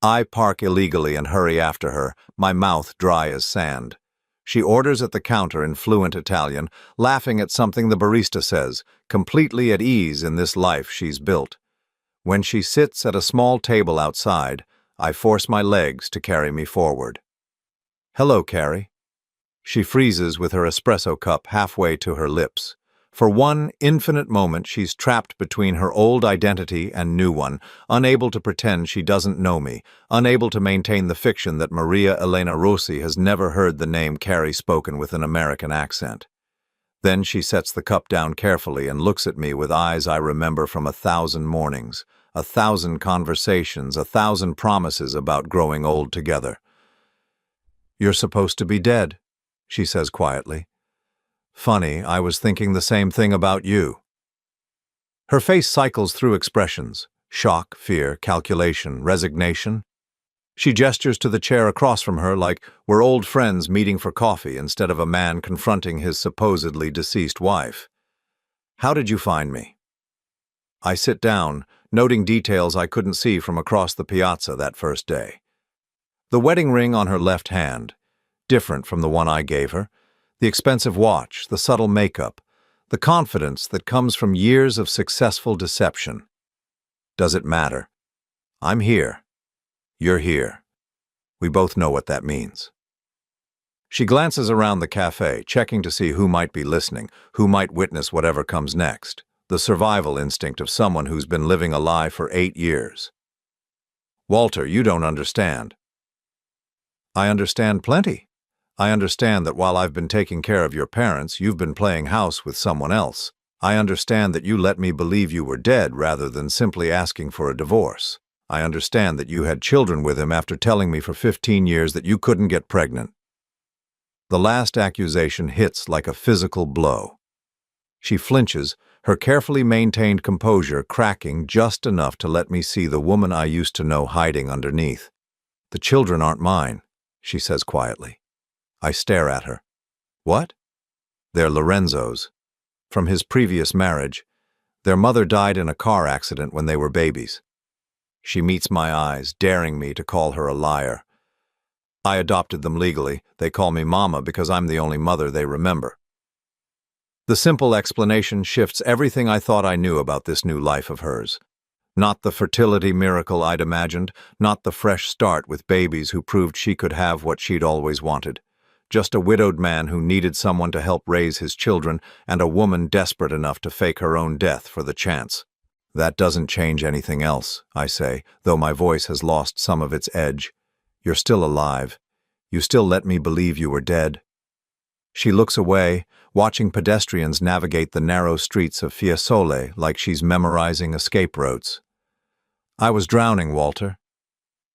I park illegally and hurry after her, my mouth dry as sand. She orders at the counter in fluent Italian, laughing at something the barista says, completely at ease in this life she's built. When she sits at a small table outside, I force my legs to carry me forward. "Hello, Carrie." She freezes with her espresso cup halfway to her lips. For one infinite moment, she's trapped between her old identity and new one, unable to pretend she doesn't know me, unable to maintain the fiction that Maria Elena Rossi has never heard the name Carrie spoken with an American accent. Then she sets the cup down carefully and looks at me with eyes I remember from 1,000 mornings, 1,000 conversations, 1,000 promises about growing old together. "You're supposed to be dead," she says quietly. "Funny, I was thinking the same thing about you." Her face cycles through expressions: shock, fear, calculation, resignation. She gestures to the chair across from her like we're old friends meeting for coffee instead of a man confronting his supposedly deceased wife. "How did you find me?" I sit down, noting details I couldn't see from across the piazza that first day. The wedding ring on her left hand, different from the one I gave her, the expensive watch, the subtle makeup, the confidence that comes from years of successful deception. Does it matter? I'm here. You're here. We both know what that means. She glances around the cafe, checking to see who might be listening, who might witness whatever comes next, the survival instinct of someone who's been living a lie for 8 years. "Walter, you don't understand." "I understand plenty. I understand that while I've been taking care of your parents, you've been playing house with someone else. I understand that you let me believe you were dead rather than simply asking for a divorce. I understand that you had children with him after telling me for 15 years that you couldn't get pregnant." The last accusation hits like a physical blow. She flinches, her carefully maintained composure cracking just enough to let me see the woman I used to know hiding underneath. "The children aren't mine," she says quietly. I stare at her. "What?" "They're Lorenzo's. From his previous marriage. Their mother died in a car accident when they were babies." She meets my eyes, daring me to call her a liar. "I adopted them legally. They call me Mama because I'm the only mother they remember." The simple explanation shifts everything I thought I knew about this new life of hers. Not the fertility miracle I'd imagined, not the fresh start with babies who proved she could have what she'd always wanted. Just a widowed man who needed someone to help raise his children and a woman desperate enough to fake her own death for the chance. "That doesn't change anything else," I say, though my voice has lost some of its edge. "You're still alive. You still let me believe you were dead." She looks away, watching pedestrians navigate the narrow streets of Fiesole like she's memorizing escape routes. "I was drowning, Walter."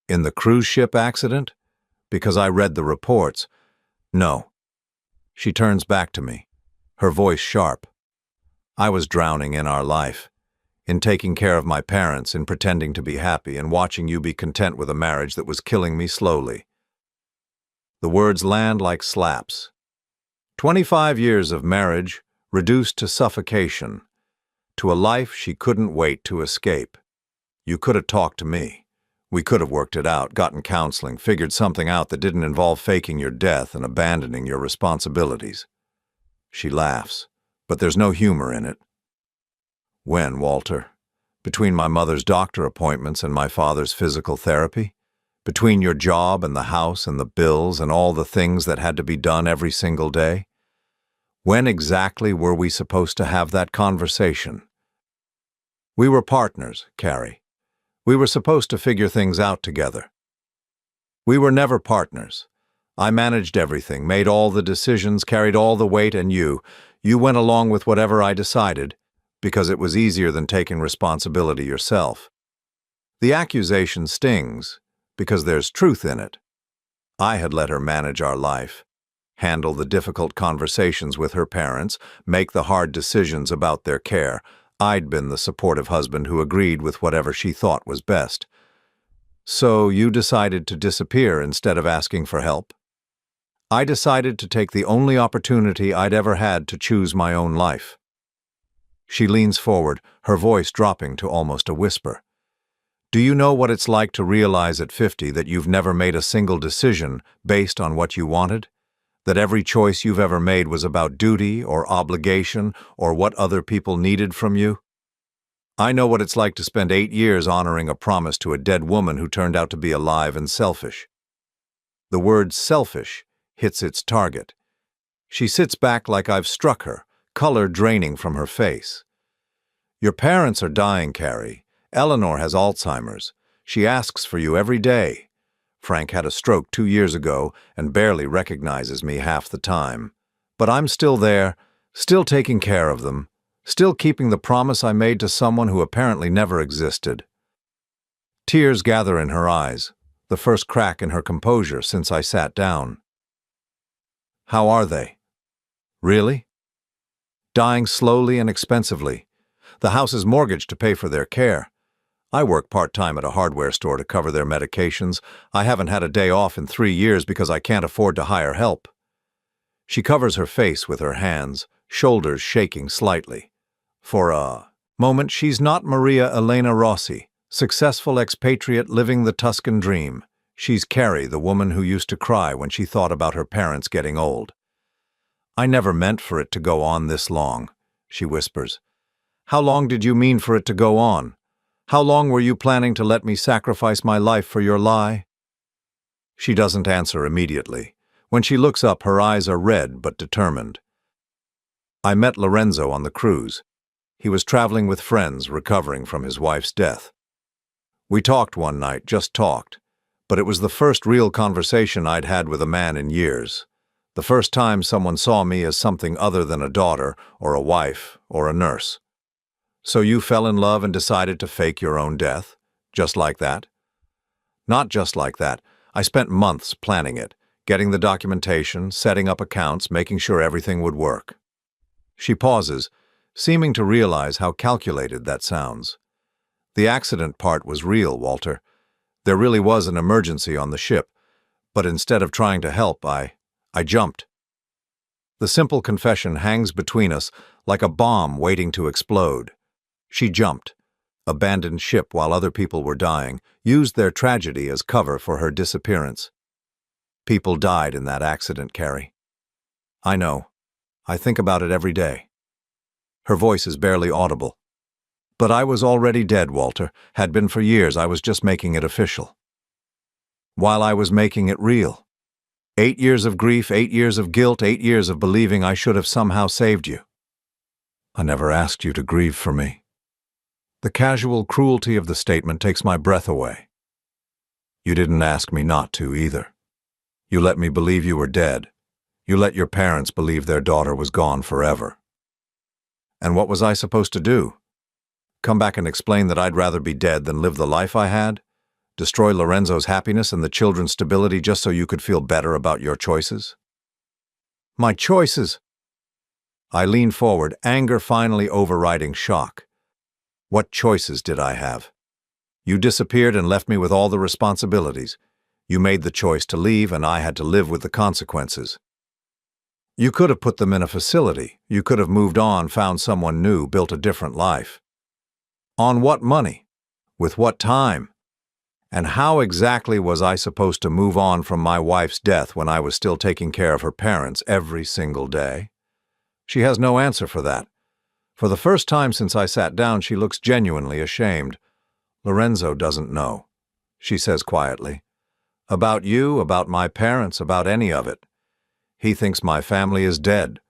"In the cruise ship accident?" "Because I read the reports." "No." She turns back to me, her voice sharp. "I was drowning in our life, in taking care of my parents, in pretending to be happy, and watching you be content with a marriage that was killing me slowly." The words land like slaps. 25 years of marriage reduced to suffocation, to a life she couldn't wait to escape. You could have talked to me. We could have worked it out, gotten counseling, figured something out that didn't involve faking your death and abandoning your responsibilities. She laughs, but there's no humor in it. "When, Walter? Between my mother's doctor appointments and my father's physical therapy? Between your job and the house and the bills and all the things that had to be done every single day? When exactly were we supposed to have that conversation?" "We were partners, Carrie. We were supposed to figure things out together." "We were never partners. I managed everything, made all the decisions, carried all the weight, and you went along with whatever I decided, because it was easier than taking responsibility yourself. The accusation stings, because there's truth in it. I had let her manage our life, handle the difficult conversations with her parents, make the hard decisions about their care. I'd been the supportive husband who agreed with whatever she thought was best. So you decided to disappear instead of asking for help? I decided to take the only opportunity I'd ever had to choose my own life. She leans forward, her voice dropping to almost a whisper. Do you know what it's like to realize at 50 that you've never made a single decision based on what you wanted? That every choice you've ever made was about duty or obligation or what other people needed from you? I know what it's like to spend 8 years honoring a promise to a dead woman who turned out to be alive and selfish. The word selfish hits its target. She sits back like I've struck her, color draining from her face. Your parents are dying, Carrie. Eleanor has Alzheimer's. She asks for you every day. Frank had a stroke 2 years ago and barely recognizes me half the time. But I'm still there, still taking care of them, still keeping the promise I made to someone who apparently never existed. Tears gather in her eyes, the first crack in her composure since I sat down. How are they? Really? Dying slowly and expensively. The house is mortgaged to pay for their care. I work part-time at a hardware store to cover their medications. I haven't had a day off in 3 years because I can't afford to hire help. She covers her face with her hands, shoulders shaking slightly. For a moment, she's not Maria Elena Rossi, successful expatriate living the Tuscan dream. She's Carrie, the woman who used to cry when she thought about her parents getting old. I never meant for it to go on this long, she whispers. How long did you mean for it to go on? How long were you planning to let me sacrifice my life for your lie? She doesn't answer immediately. When she looks up, her eyes are red but determined. I met Lorenzo on the cruise. He was traveling with friends, recovering from his wife's death. We talked one night, just talked, but it was the first real conversation I'd had with a man in years. The first time someone saw me as something other than a daughter or a wife or a nurse. So you fell in love and decided to fake your own death? Just like that? Not just like that. I spent months planning it, getting the documentation, setting up accounts, making sure everything would work. She pauses, seeming to realize how calculated that sounds. The accident part was real, Walter. There really was an emergency on the ship, but instead of trying to help, I jumped. The simple confession hangs between us like a bomb waiting to explode. She jumped, abandoned ship while other people were dying, used their tragedy as cover for her disappearance. People died in that accident, Carrie. I know. I think about it every day. Her voice is barely audible. But I was already dead, Walter. Had been for years. I was just making it official. While I was making it real. 8 years of grief, 8 years of guilt, 8 years of believing I should have somehow saved you. I never asked you to grieve for me. The casual cruelty of the statement takes my breath away. You didn't ask me not to either. You let me believe you were dead. You let your parents believe their daughter was gone forever. And what was I supposed to do? Come back and explain that I'd rather be dead than live the life I had? Destroy Lorenzo's happiness and the children's stability just so you could feel better about your choices? My choices! I lean forward, anger finally overriding shock. What choices did I have? You disappeared and left me with all the responsibilities. You made the choice to leave, and I had to live with the consequences. You could have put them in a facility. You could have moved on, found someone new, built a different life. On what money? With what time? And how exactly was I supposed to move on from my wife's death when I was still taking care of her parents every single day? She has no answer for that. For the first time since I sat down, she looks genuinely ashamed. Lorenzo doesn't know, she says quietly. About you, about my parents, about any of it. He thinks my family is dead,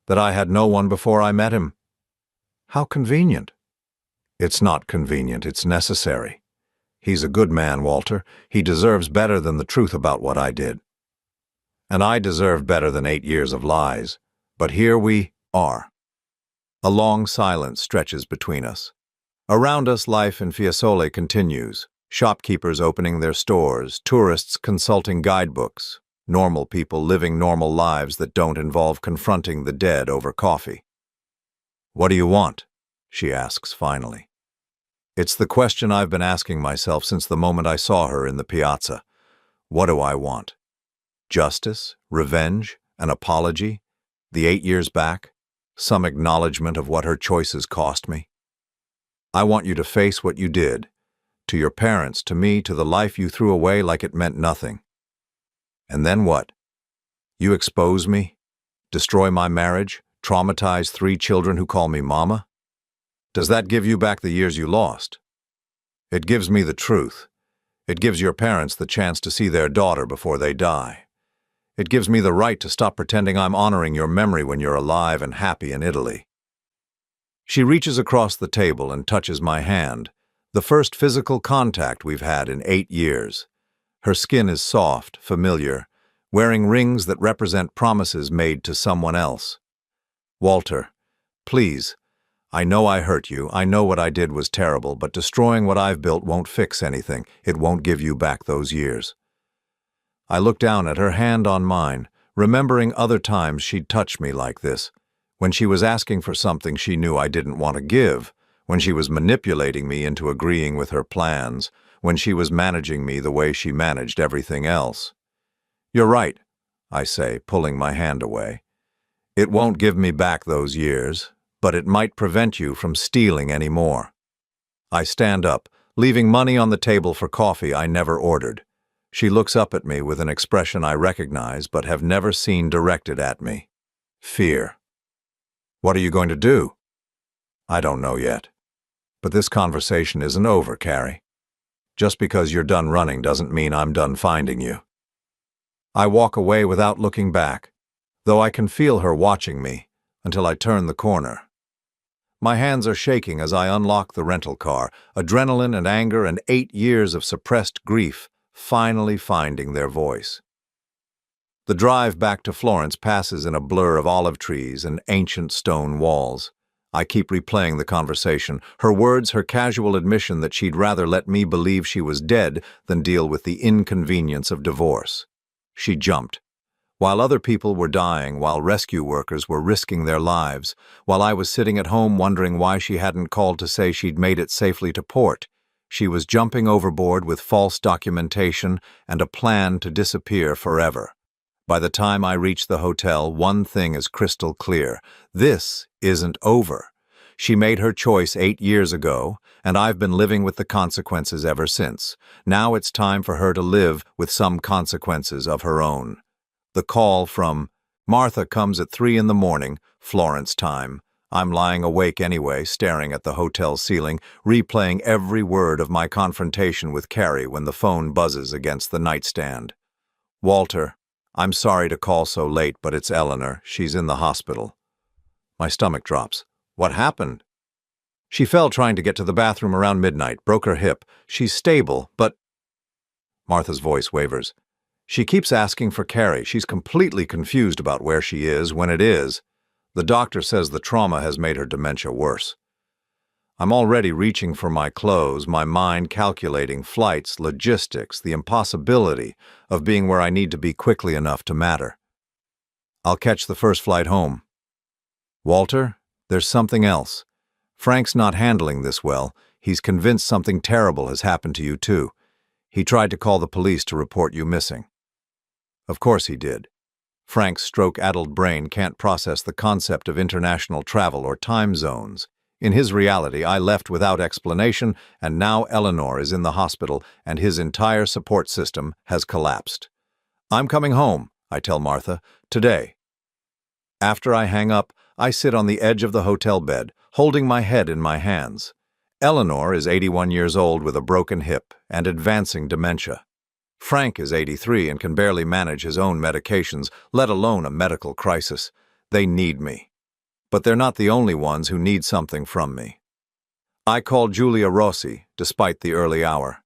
that I had no one before I met him. How convenient. It's not convenient, it's necessary. He's a good man, Walter. He deserves better than the truth about what I did. And I deserve better than 8 years of lies. But here we are. A long silence stretches between us. Around us, life in Fiesole continues. Shopkeepers opening their stores, tourists consulting guidebooks, normal people living normal lives that don't involve confronting the dead over coffee. "What do you want?" she asks finally. It's the question I've been asking myself since the moment I saw her in the piazza. What do I want? Justice? Revenge? An apology? The 8 years back? Some acknowledgement of what her choices cost me? "I want you to face what you did. To your parents, to me, to the life you threw away like it meant nothing." "And then what? You expose me? Destroy my marriage? Traumatize 3 children who call me mama? Does that give you back the years you lost?" "It gives me the truth. It gives your parents the chance to see their daughter before they die. It gives me the right to stop pretending I'm honoring your memory when you're alive and happy in Italy." She reaches across the table and touches my hand, the first physical contact we've had in 8 years. Her skin is soft, familiar, wearing rings that represent promises made to someone else. "Walter, please, I know I hurt you, I know what I did was terrible, but destroying what I've built won't fix anything. It won't give you back those years." I look down at her hand on mine, remembering other times she'd touched me like this, when she was asking for something she knew I didn't want to give, when she was manipulating me into agreeing with her plans, when she was managing me the way she managed everything else. "You're right," I say, pulling my hand away. "It won't give me back those years, but it might prevent you from stealing any more." I stand up, leaving money on the table for coffee I never ordered. She looks up at me with an expression I recognize but have never seen directed at me. Fear. "What are you going to do?" "I don't know yet. But this conversation isn't over, Carrie. Just because you're done running doesn't mean I'm done finding you." I walk away without looking back, though I can feel her watching me until I turn the corner. My hands are shaking as I unlock the rental car, adrenaline and anger and 8 years of suppressed grief finally finding their voice. The drive back to Florence passes in a blur of olive trees and ancient stone walls. I keep replaying the conversation, her words, her casual admission that she'd rather let me believe she was dead than deal with the inconvenience of divorce. She jumped. While other people were dying, while rescue workers were risking their lives, while I was sitting at home wondering why she hadn't called to say she'd made it safely to port, she was jumping overboard with false documentation and a plan to disappear forever. By the time I reached the hotel, one thing is crystal clear. This isn't over. She made her choice 8 years ago, and I've been living with the consequences ever since. Now it's time for her to live with some consequences of her own. The call from Martha comes at 3 in the morning, Florence time. I'm lying awake anyway, staring at the hotel ceiling, replaying every word of my confrontation with Carrie when the phone buzzes against the nightstand. "Walter, I'm sorry to call so late, but it's Eleanor. She's in the hospital." My stomach drops. "What happened?" "She fell trying to get to the bathroom around midnight, broke her hip. She's stable, but—" Martha's voice wavers. "She keeps asking for Carrie. She's completely confused about where she is, when it is. The doctor says the trauma has made her dementia worse." I'm already reaching for my clothes, my mind calculating flights, logistics, the impossibility of being where I need to be quickly enough to matter. "I'll catch the first flight home." "Walter, there's something else. Frank's not handling this well. He's convinced something terrible has happened to you too. He tried to call the police to report you missing." Of course he did. Frank's stroke-addled brain can't process the concept of international travel or time zones. In his reality, I left without explanation, and now Eleanor is in the hospital, and his entire support system has collapsed. "I'm coming home," I tell Martha, "today." After I hang up, I sit on the edge of the hotel bed, holding my head in my hands. Eleanor is 81 years old with a broken hip and advancing dementia. Frank is 83 and can barely manage his own medications, let alone a medical crisis. They need me. But they're not the only ones who need something from me. I call Giulia Rossi, despite the early hour.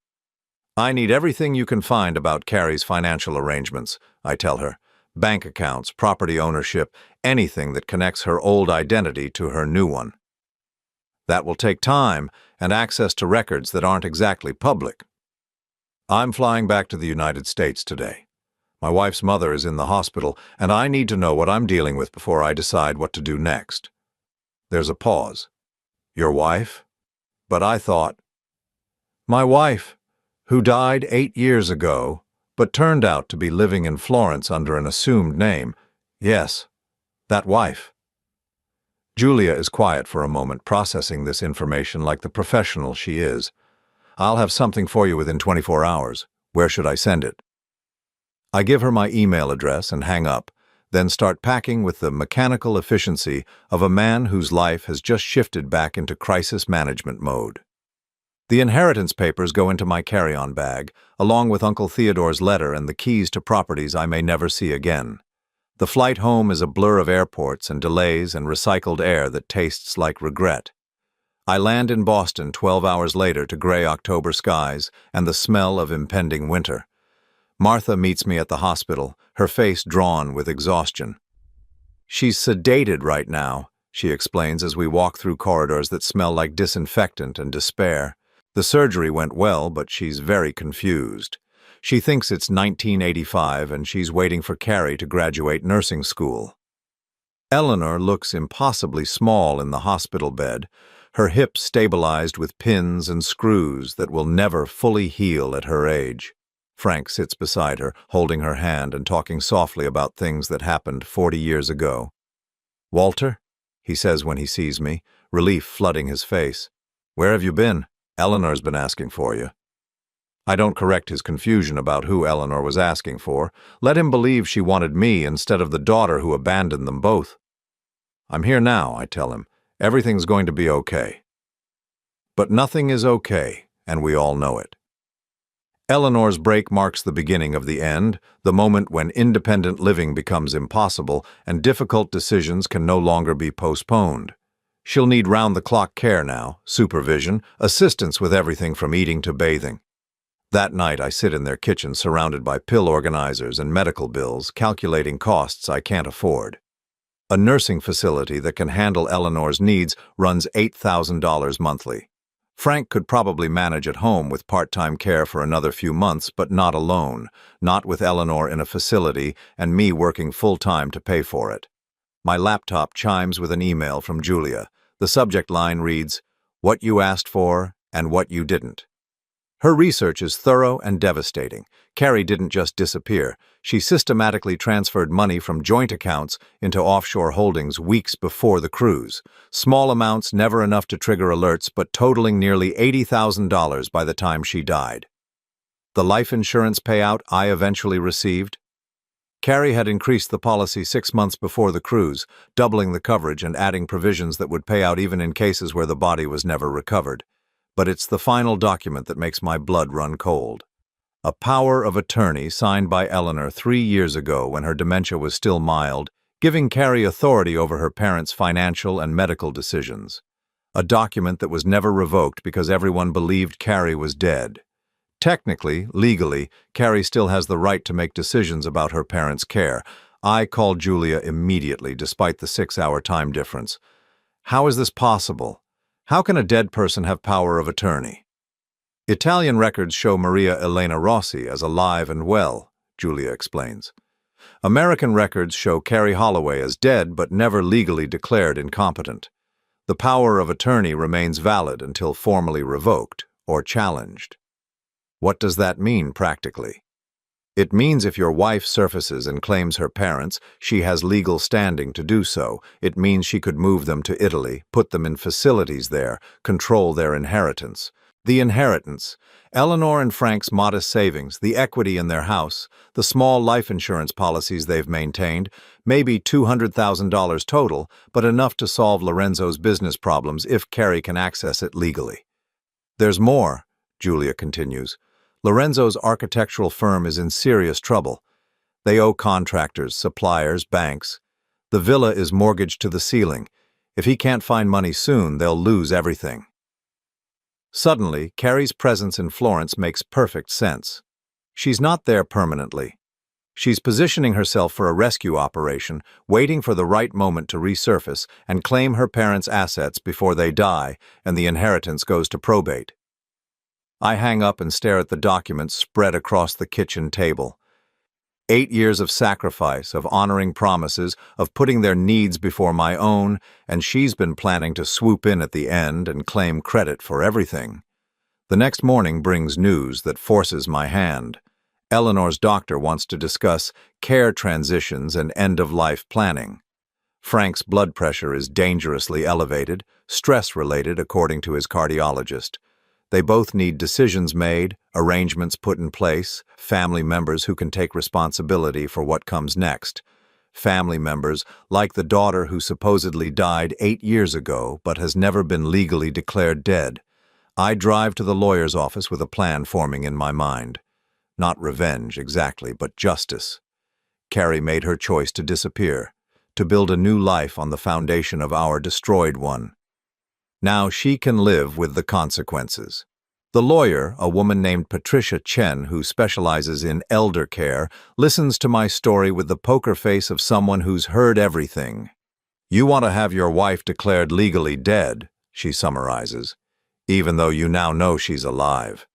"I need everything you can find about Carrie's financial arrangements," I tell her. bank accounts, property ownership, anything that connects her old identity to her new one. That will take time and access to records that aren't exactly public. I'm flying back to the United States today. My wife's mother is in the hospital, and I need to know what I'm dealing with before I decide what to do next. There's a pause. Your wife? But I thought, my wife, who died 8 years ago, but turned out to be living in Florence under an assumed name. Yes, that wife. Julia is quiet for a moment, processing this information like the professional she is. I'll have something for you within 24 hours. Where should I send it? I give her my email address and hang up, then start packing with the mechanical efficiency of a man whose life has just shifted back into crisis management mode. The inheritance papers go into my carry-on bag, along with Uncle Theodore's letter and the keys to properties I may never see again. The flight home is a blur of airports and delays and recycled air that tastes like regret. I land in Boston 12 hours later to gray October skies and the smell of impending winter. Martha meets me at the hospital, her face drawn with exhaustion. She's sedated right now, she explains as we walk through corridors that smell like disinfectant and despair. The surgery went well, but she's very confused. She thinks it's 1985 and she's waiting for Carrie to graduate nursing school. Eleanor looks impossibly small in the hospital bed, her hips stabilized with pins and screws that will never fully heal at her age. Frank sits beside her, holding her hand and talking softly about things that happened 40 years ago. Walter, he says when he sees me, relief flooding his face. Where have you been? Eleanor's been asking for you. I don't correct his confusion about who Eleanor was asking for. Let him believe she wanted me instead of the daughter who abandoned them both. I'm here now, I tell him. Everything's going to be okay. But nothing is okay, and we all know it. Eleanor's break marks the beginning of the end, the moment when independent living becomes impossible and difficult decisions can no longer be postponed. She'll need round-the-clock care now, supervision, assistance with everything from eating to bathing. That night I sit in their kitchen surrounded by pill organizers and medical bills, calculating costs I can't afford. A nursing facility that can handle Eleanor's needs runs $8,000 monthly. Frank could probably manage at home with part-time care for another few months, but not alone, not with Eleanor in a facility and me working full-time to pay for it. My laptop chimes with an email from Julia. The subject line reads, "What you asked for and what you didn't." Her research is thorough and devastating. Carrie didn't just disappear. She systematically transferred money from joint accounts into offshore holdings weeks before the cruise. Small amounts, never enough to trigger alerts, but totaling nearly $80,000 by the time she died. The life insurance payout I eventually received? Carrie had increased the policy 6 months before the cruise, doubling the coverage and adding provisions that would pay out even in cases where the body was never recovered. But it's the final document that makes my blood run cold. A power of attorney signed by Eleanor 3 years ago when her dementia was still mild, giving Carrie authority over her parents' financial and medical decisions. A document that was never revoked because everyone believed Carrie was dead. Technically, legally, Carrie still has the right to make decisions about her parents' care. I called Julia immediately, despite the 6-hour time difference. How is this possible? How can a dead person have power of attorney? Italian records show Maria Elena Rossi as alive and well, Julia explains. American records show Carrie Holloway as dead but never legally declared incompetent. The power of attorney remains valid until formally revoked or challenged. What does that mean practically? It means if your wife surfaces and claims her parents, she has legal standing to do so. It means she could move them to Italy, put them in facilities there, control their inheritance. The inheritance, Eleanor and Frank's modest savings, the equity in their house, the small life insurance policies they've maintained, maybe $200,000 total, but enough to solve Lorenzo's business problems if Carrie can access it legally. There's more, Julia continues. Lorenzo's architectural firm is in serious trouble. They owe contractors, suppliers, banks. The villa is mortgaged to the ceiling. If he can't find money soon, they'll lose everything. Suddenly, Carrie's presence in Florence makes perfect sense. She's not there permanently. She's positioning herself for a rescue operation, waiting for the right moment to resurface and claim her parents' assets before they die and the inheritance goes to probate. I hang up and stare at the documents spread across the kitchen table. 8 years of sacrifice, of honoring promises, of putting their needs before my own, and she's been planning to swoop in at the end and claim credit for everything. The next morning brings news that forces my hand. Eleanor's doctor wants to discuss care transitions and end-of-life planning. Frank's blood pressure is dangerously elevated, stress-related according to his cardiologist. They both need decisions made, arrangements put in place, family members who can take responsibility for what comes next. Family members like the daughter who supposedly died 8 years ago but has never been legally declared dead. I drive to the lawyer's office with a plan forming in my mind. Not revenge, exactly, but justice. Carrie made her choice to disappear, to build a new life on the foundation of our destroyed one. Now she can live with the consequences. The lawyer, a woman named Patricia Chen who specializes in elder care, listens to my story with the poker face of someone who's heard everything. "You want to have your wife declared legally dead," she summarizes, "even though you now know she's alive.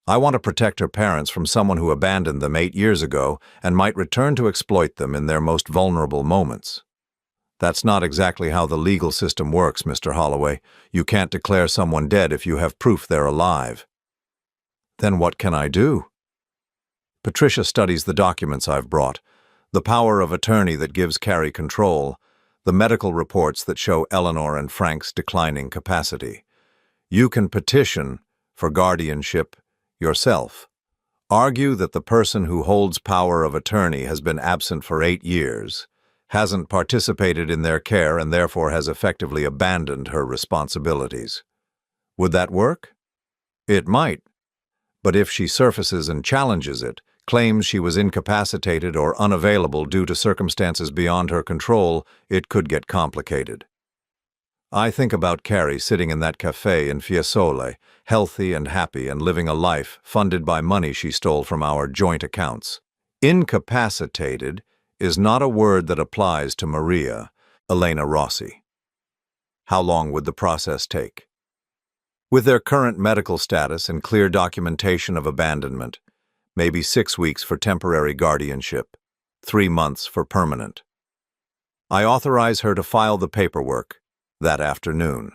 I want to protect her parents from someone who abandoned them 8 years ago and might return to exploit them in their most vulnerable moments." That's not exactly how the legal system works, Mr. Holloway. You can't declare someone dead if you have proof they're alive. Then what can I do? Patricia studies the documents I've brought, the power of attorney that gives Carrie control, the medical reports that show Eleanor and Frank's declining capacity. You can petition for guardianship yourself. Argue that the person who holds power of attorney has been absent for 8 years, hasn't participated in their care and therefore has effectively abandoned her responsibilities. Would that work? It might. But if she surfaces and challenges it, claims she was incapacitated or unavailable due to circumstances beyond her control, it could get complicated. I think about Carrie sitting in that cafe in Fiesole, healthy and happy and living a life funded by money she stole from our joint accounts. Incapacitated is not a word that applies to Maria Elena Rossi. How long would the process take? With their current medical status and clear documentation of abandonment, maybe 6 weeks for temporary guardianship, 3 months for permanent. I authorize her to file the paperwork that afternoon.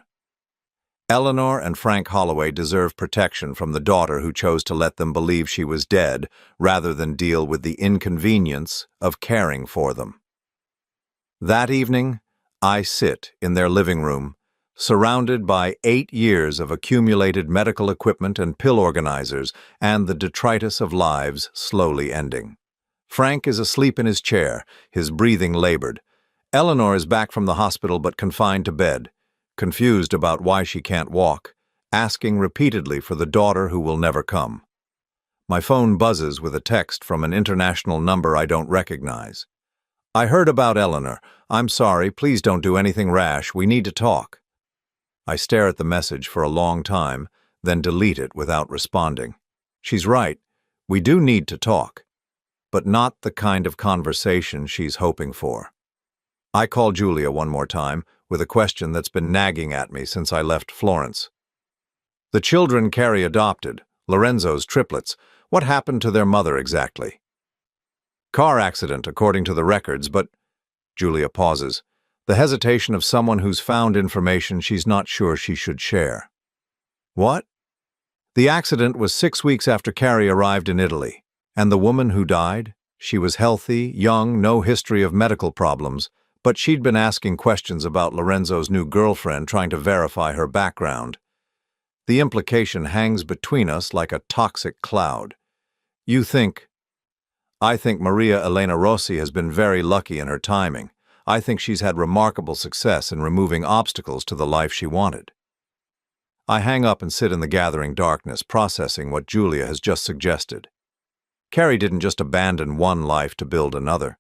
Eleanor and Frank Holloway deserve protection from the daughter who chose to let them believe she was dead rather than deal with the inconvenience of caring for them. That evening, I sit in their living room, surrounded by 8 years of accumulated medical equipment and pill organizers and the detritus of lives slowly ending. Frank is asleep in his chair, his breathing labored. Eleanor is back from the hospital but confined to bed, confused about why she can't walk, asking repeatedly for the daughter who will never come. My phone buzzes with a text from an international number I don't recognize. "I heard about Eleanor. I'm sorry, please don't do anything rash. We need to talk." I stare at the message for a long time, then delete it without responding. She's right. We do need to talk, but not the kind of conversation she's hoping for. I call Julia one more time, with a question that's been nagging at me since I left Florence. The children Carrie adopted, Lorenzo's triplets, what happened to their mother exactly? Car accident, according to the records, but... Julia pauses, the hesitation of someone who's found information she's not sure she should share. What? The accident was 6 weeks after Carrie arrived in Italy. And the woman who died? She was healthy, young, no history of medical problems, but she'd been asking questions about Lorenzo's new girlfriend, trying to verify her background. The implication hangs between us like a toxic cloud. I think Maria Elena Rossi has been very lucky in her timing. I think she's had remarkable success in removing obstacles to the life she wanted. I hang up and sit in the gathering darkness, processing what Julia has just suggested. Carrie didn't just abandon one life to build another.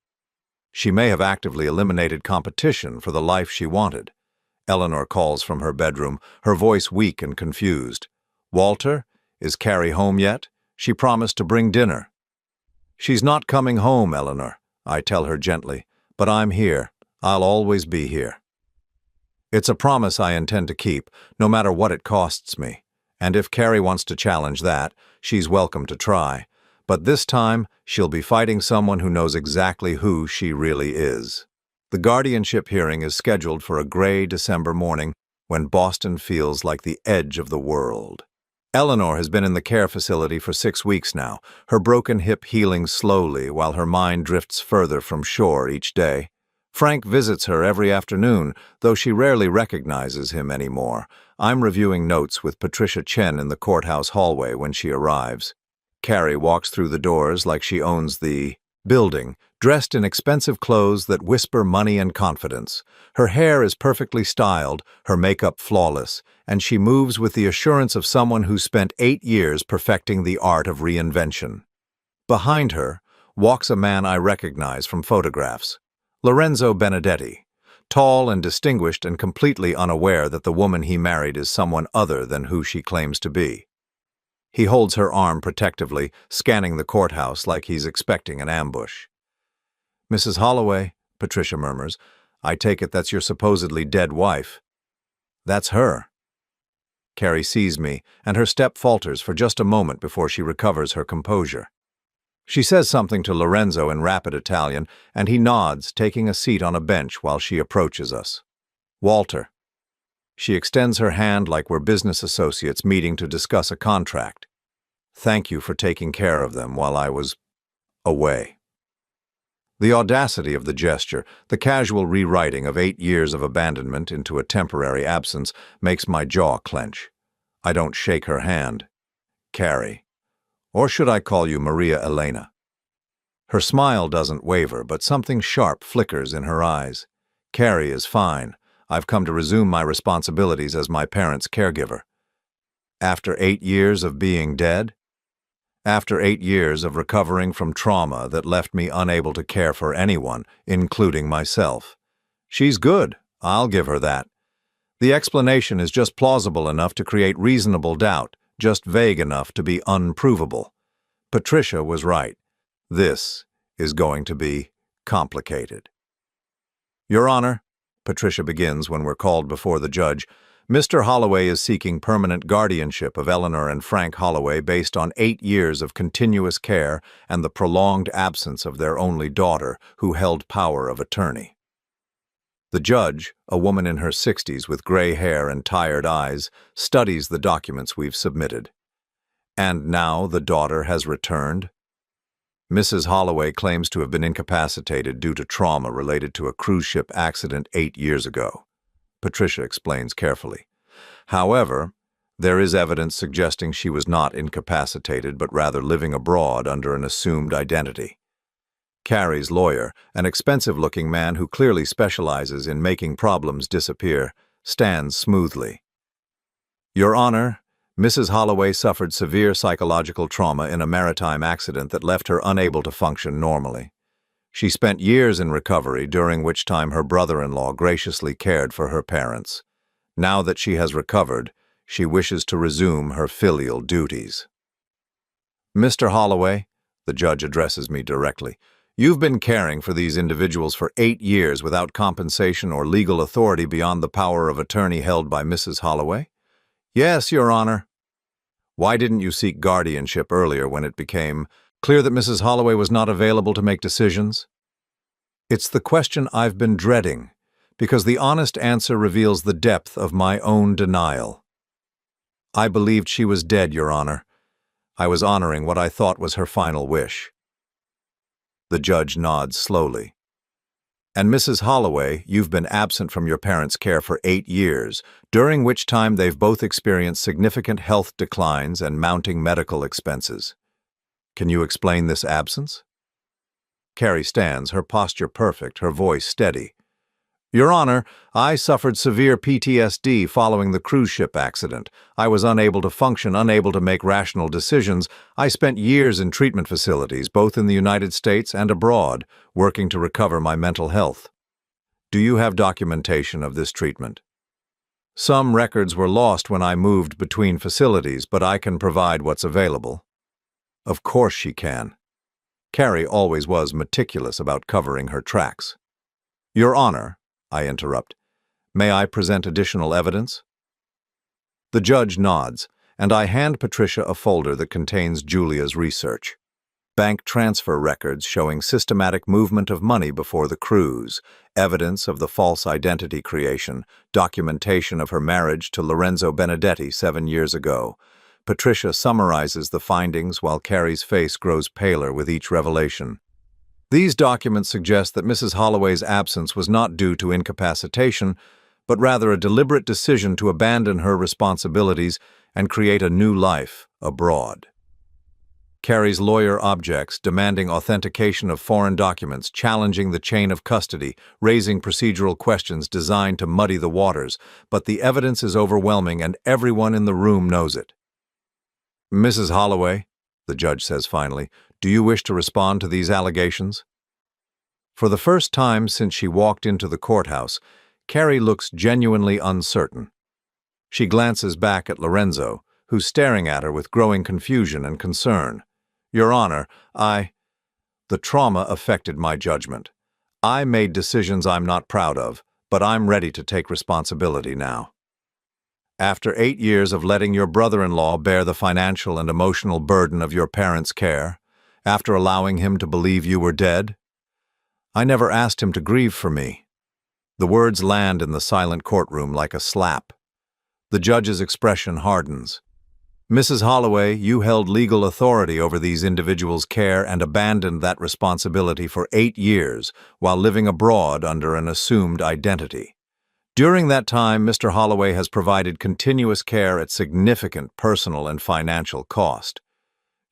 She may have actively eliminated competition for the life she wanted. Eleanor calls from her bedroom, her voice weak and confused. "Walter, is Carrie home yet? She promised to bring dinner." She's not coming home, Eleanor, I tell her gently, but I'm here. I'll always be here. It's a promise I intend to keep, no matter what it costs me. And if Carrie wants to challenge that, she's welcome to try. But this time, she'll be fighting someone who knows exactly who she really is. The guardianship hearing is scheduled for a gray December morning when Boston feels like the edge of the world. Eleanor has been in the care facility for 6 weeks now, her broken hip healing slowly while her mind drifts further from shore each day. Frank visits her every afternoon, though she rarely recognizes him anymore. I'm reviewing notes with Patricia Chen in the courthouse hallway when she arrives. Carrie walks through the doors like she owns the building, dressed in expensive clothes that whisper money and confidence. Her hair is perfectly styled, her makeup flawless, and she moves with the assurance of someone who spent 8 years perfecting the art of reinvention. Behind her walks a man I recognize from photographs. Lorenzo Benedetti, tall and distinguished and completely unaware that the woman he married is someone other than who she claims to be. He holds her arm protectively, scanning the courthouse like he's expecting an ambush. "Mrs. Holloway," Patricia murmurs, "I take it that's your supposedly dead wife." "That's her." Carrie sees me, and her step falters for just a moment before she recovers her composure. She says something to Lorenzo in rapid Italian, and he nods, taking a seat on a bench while she approaches us. "Walter." She extends her hand like we're business associates meeting to discuss a contract. "Thank you for taking care of them while I was away." The audacity of the gesture, the casual rewriting of 8 years of abandonment into a temporary absence, makes my jaw clench. I don't shake her hand. "Carrie. Or should I call you Maria Elena?" Her smile doesn't waver, but something sharp flickers in her eyes. "Carrie is fine. I've come to resume my responsibilities as my parents' caregiver." After 8 years of being dead? After 8 years of recovering from trauma that left me unable to care for anyone, including myself. She's good, I'll give her that. The explanation is just plausible enough to create reasonable doubt, just vague enough to be unprovable. Patricia was right. This is going to be complicated. "Your Honor," Patricia begins when we're called before the judge, "Mr. Holloway is seeking permanent guardianship of Eleanor and Frank Holloway based on 8 years of continuous care and the prolonged absence of their only daughter, who held power of attorney." The judge, a woman in her 60s with gray hair and tired eyes, studies the documents we've submitted. "And now the daughter has returned?" "Mrs. Holloway claims to have been incapacitated due to trauma related to a cruise ship accident 8 years ago," Patricia explains carefully. "However, there is evidence suggesting she was not incapacitated but rather living abroad under an assumed identity." Carrie's lawyer, an expensive-looking man who clearly specializes in making problems disappear, stands smoothly. "Your Honor, Mrs. Holloway suffered severe psychological trauma in a maritime accident that left her unable to function normally. She spent years in recovery, during which time her brother-in-law graciously cared for her parents. Now that she has recovered, she wishes to resume her filial duties." "Mr. Holloway," the judge addresses me directly, "you've been caring for these individuals for 8 years without compensation or legal authority beyond the power of attorney held by Mrs. Holloway?" "Yes, Your Honor." "Why didn't you seek guardianship earlier when it became clear that Mrs. Holloway was not available to make decisions?" It's the question I've been dreading, because the honest answer reveals the depth of my own denial. "I believed she was dead, Your Honor. I was honoring what I thought was her final wish." The judge nods slowly. "And Mrs. Holloway, you've been absent from your parents' care for 8 years, during which time they've both experienced significant health declines and mounting medical expenses. Can you explain this absence?" Carrie stands, her posture perfect, her voice steady. "Your Honor, I suffered severe PTSD following the cruise ship accident. I was unable to function, unable to make rational decisions. I spent years in treatment facilities, both in the United States and abroad, working to recover my mental health." "Do you have documentation of this treatment?" "Some records were lost when I moved between facilities, but I can provide what's available." Of course she can. Carrie always was meticulous about covering her tracks. "Your Honor," I interrupt, "may I present additional evidence?" The judge nods, and I hand Patricia a folder that contains Julia's research. Bank transfer records showing systematic movement of money before the Cruize, evidence of the false identity creation, documentation of her marriage to Lorenzo Benedetti 7 years ago. Patricia summarizes the findings while Carrie's face grows paler with each revelation. These documents suggest that Mrs. Holloway's absence was not due to incapacitation, but rather a deliberate decision to abandon her responsibilities and create a new life abroad. Carrie's lawyer objects, demanding authentication of foreign documents, challenging the chain of custody, raising procedural questions designed to muddy the waters, but the evidence is overwhelming and everyone in the room knows it. "Mrs. Holloway," the judge says finally, "do you wish to respond to these allegations?" For the first time since she walked into the courthouse, Carrie looks genuinely uncertain. She glances back at Lorenzo, who's staring at her with growing confusion and concern. "Your Honor, the trauma affected my judgment. I made decisions I'm not proud of, but I'm ready to take responsibility now. After 8 years of letting your brother-in-law bear the financial and emotional burden of your parents' care, after allowing him to believe you were dead, I never asked him to grieve for me." The words land in the silent courtroom like a slap. The judge's expression hardens. "Mrs. Holloway, you held legal authority over these individuals' care and abandoned that responsibility for 8 years while living abroad under an assumed identity. During that time, Mr. Holloway has provided continuous care at significant personal and financial cost."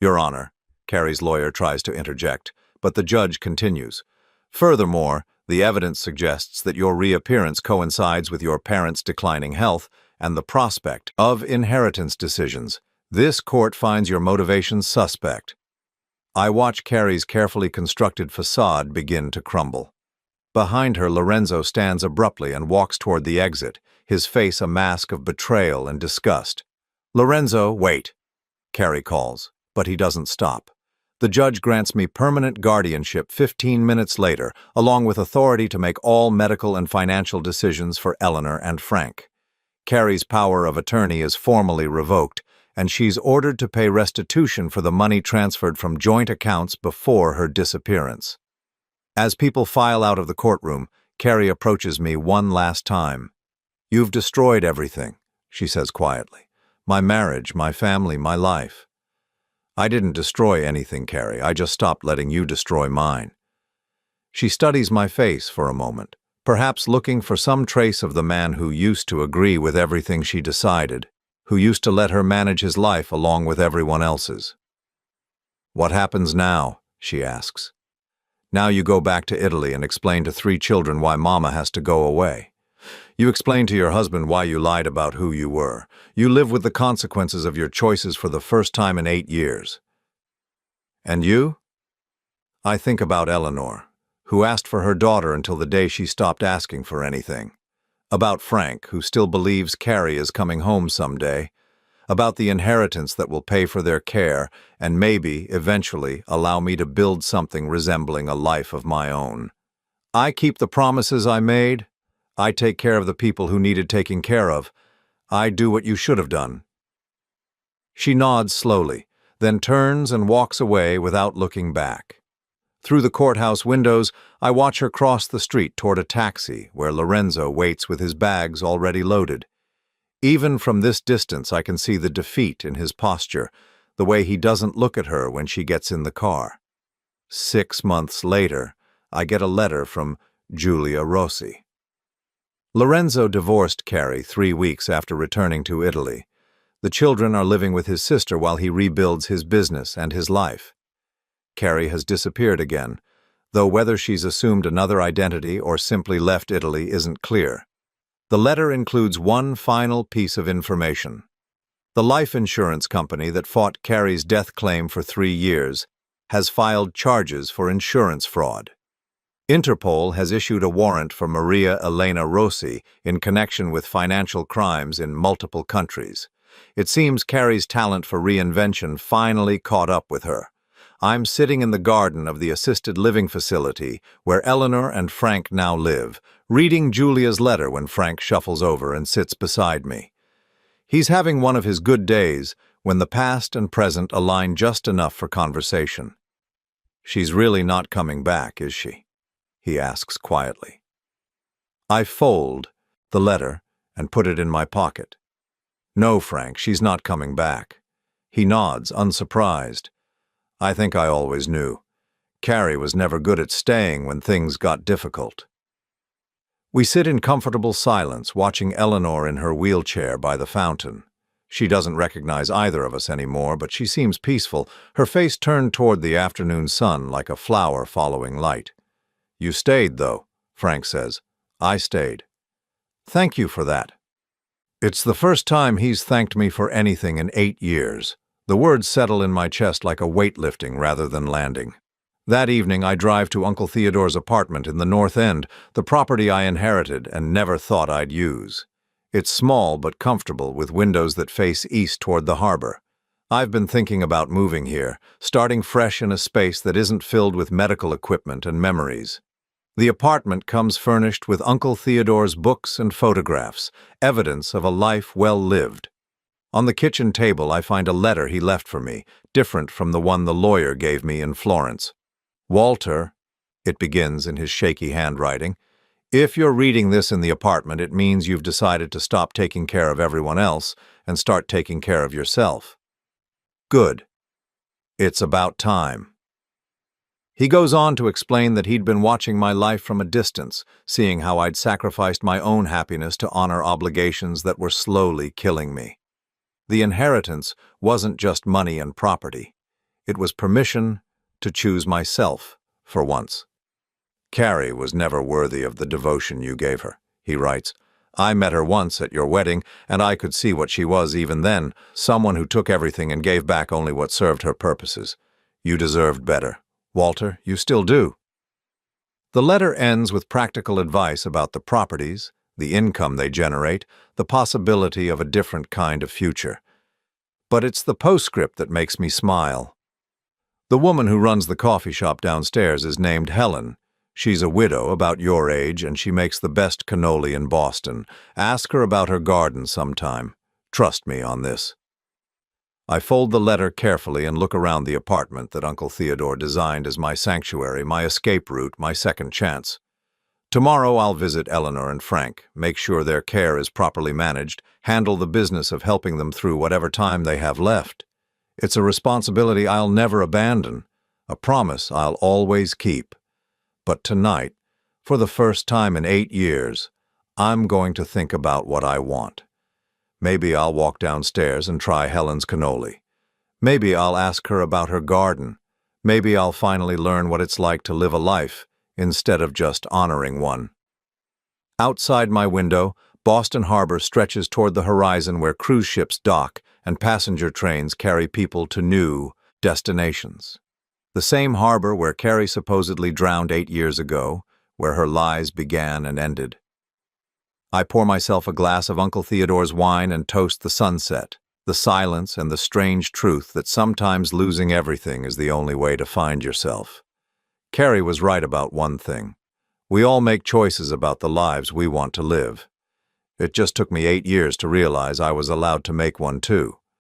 "Your Honor," Carrie's lawyer tries to interject, but the judge continues. "Furthermore, the evidence suggests that your reappearance coincides with your parents' declining health and the prospect of inheritance decisions. This court finds your motivations suspect." I watch Carrie's carefully constructed facade begin to crumble. Behind her, Lorenzo stands abruptly and walks toward the exit, his face a mask of betrayal and disgust. "Lorenzo, wait," Carrie calls, but he doesn't stop. The judge grants me permanent guardianship 15 minutes later, along with authority to make all medical and financial decisions for Eleanor and Frank. Carrie's power of attorney is formally revoked, and she's ordered to pay restitution for the money transferred from joint accounts before her disappearance. As people file out of the courtroom, Carrie approaches me one last time. "You've destroyed everything," she says quietly. "My marriage, my family, my life." "I didn't destroy anything, Carrie. I just stopped letting you destroy mine." She studies my face for a moment, perhaps looking for some trace of the man who used to agree with everything she decided, who used to let her manage his life along with everyone else's. "What happens now?" she asks. "Now you go back to Italy and explain to 3 children why Mama has to go away. You explain to your husband why you lied about who you were. You live with the consequences of your choices for the first time in 8 years. And you?" I think about Eleanor, who asked for her daughter until the day she stopped asking for anything. About Frank, who still believes Carrie is coming home someday. About the inheritance that will pay for their care and maybe, eventually, allow me to build something resembling a life of my own. I keep the promises I made. I take care of the people who needed taking care of. I do what you should have done." She nods slowly, then turns and walks away without looking back. Through the courthouse windows, I watch her cross the street toward a taxi where Lorenzo waits with his bags already loaded. Even from this distance, I can see the defeat in his posture, the way he doesn't look at her when she gets in the car. 6 months later, I get a letter from Giulia Rossi. Lorenzo divorced Carrie 3 weeks after returning to Italy. The children are living with his sister while he rebuilds his business and his life. Carrie has disappeared again, though whether she's assumed another identity or simply left Italy isn't clear. The letter includes one final piece of information. The life insurance company that fought Carrie's death claim for 3 years has filed charges for insurance fraud. Interpol has issued a warrant for Maria Elena Rossi in connection with financial crimes in multiple countries. It seems Carrie's talent for reinvention finally caught up with her. I'm sitting in the garden of the assisted living facility where Eleanor and Frank now live, reading Julia's letter when Frank shuffles over and sits beside me. He's having one of his good days when the past and present align just enough for conversation. "She's really not coming back, is she?" he asks quietly. I fold the letter and put it in my pocket. "No, Frank, she's not coming back." He nods, unsurprised. I think I always knew. Carrie was never good at staying when things got difficult. We sit in comfortable silence, watching Eleanor in her wheelchair by the fountain. She doesn't recognize either of us anymore, but she seems peaceful, her face turned toward the afternoon sun like a flower following light. "You stayed, though," Frank says. "I stayed." "Thank you for that." It's the first time he's thanked me for anything in 8 years. The words settle in my chest like a weight lifting rather than landing. That evening, I drive to Uncle Theodore's apartment in the North End, the property I inherited and never thought I'd use. It's small but comfortable, with windows that face east toward the harbor. I've been thinking about moving here, starting fresh in a space that isn't filled with medical equipment and memories. The apartment comes furnished with Uncle Theodore's books and photographs, evidence of a life well lived. On the kitchen table, I find a letter he left for me, different from the one the lawyer gave me in Florence. "Walter," it begins in his shaky handwriting, "if you're reading this in the apartment, it means you've decided to stop taking care of everyone else and start taking care of yourself. Good. It's about time." He goes on to explain that he'd been watching my life from a distance, seeing how I'd sacrificed my own happiness to honor obligations that were slowly killing me. The inheritance wasn't just money and property. It was permission to choose myself for once. "Carrie was never worthy of the devotion you gave her," he writes. "I met her once at your wedding, and I could see what she was even then, someone who took everything and gave back only what served her purposes. You deserved better. Walter, you still do." The letter ends with practical advice about the properties, the income they generate, the possibility of a different kind of future. But it's the postscript that makes me smile. The woman who runs the coffee shop downstairs is named Helen. She's a widow, about your age, and she makes the best cannoli in Boston. Ask her about her garden sometime. Trust me on this. I fold the letter carefully and look around the apartment that Uncle Theodore designed as my sanctuary, my escape route, my second chance. Tomorrow I'll visit Eleanor and Frank, make sure their care is properly managed, handle the business of helping them through whatever time they have left. It's a responsibility I'll never abandon, a promise I'll always keep. But tonight, for the first time in 8 years, I'm going to think about what I want. Maybe I'll walk downstairs and try Helen's cannoli. Maybe I'll ask her about her garden. Maybe I'll finally learn what it's like to live a life instead of just honoring one. Outside my window, Boston Harbor stretches toward the horizon where cruise ships dock and passenger trains carry people to new destinations. The same harbor where Carrie supposedly drowned 8 years ago, where her lies began and ended. I pour myself a glass of Uncle Theodore's wine and toast the sunset, the silence, and the strange truth that sometimes losing everything is the only way to find yourself. Carrie was right about one thing. We all make choices about the lives we want to live. It just took me 8 years to realize I was allowed to make one too.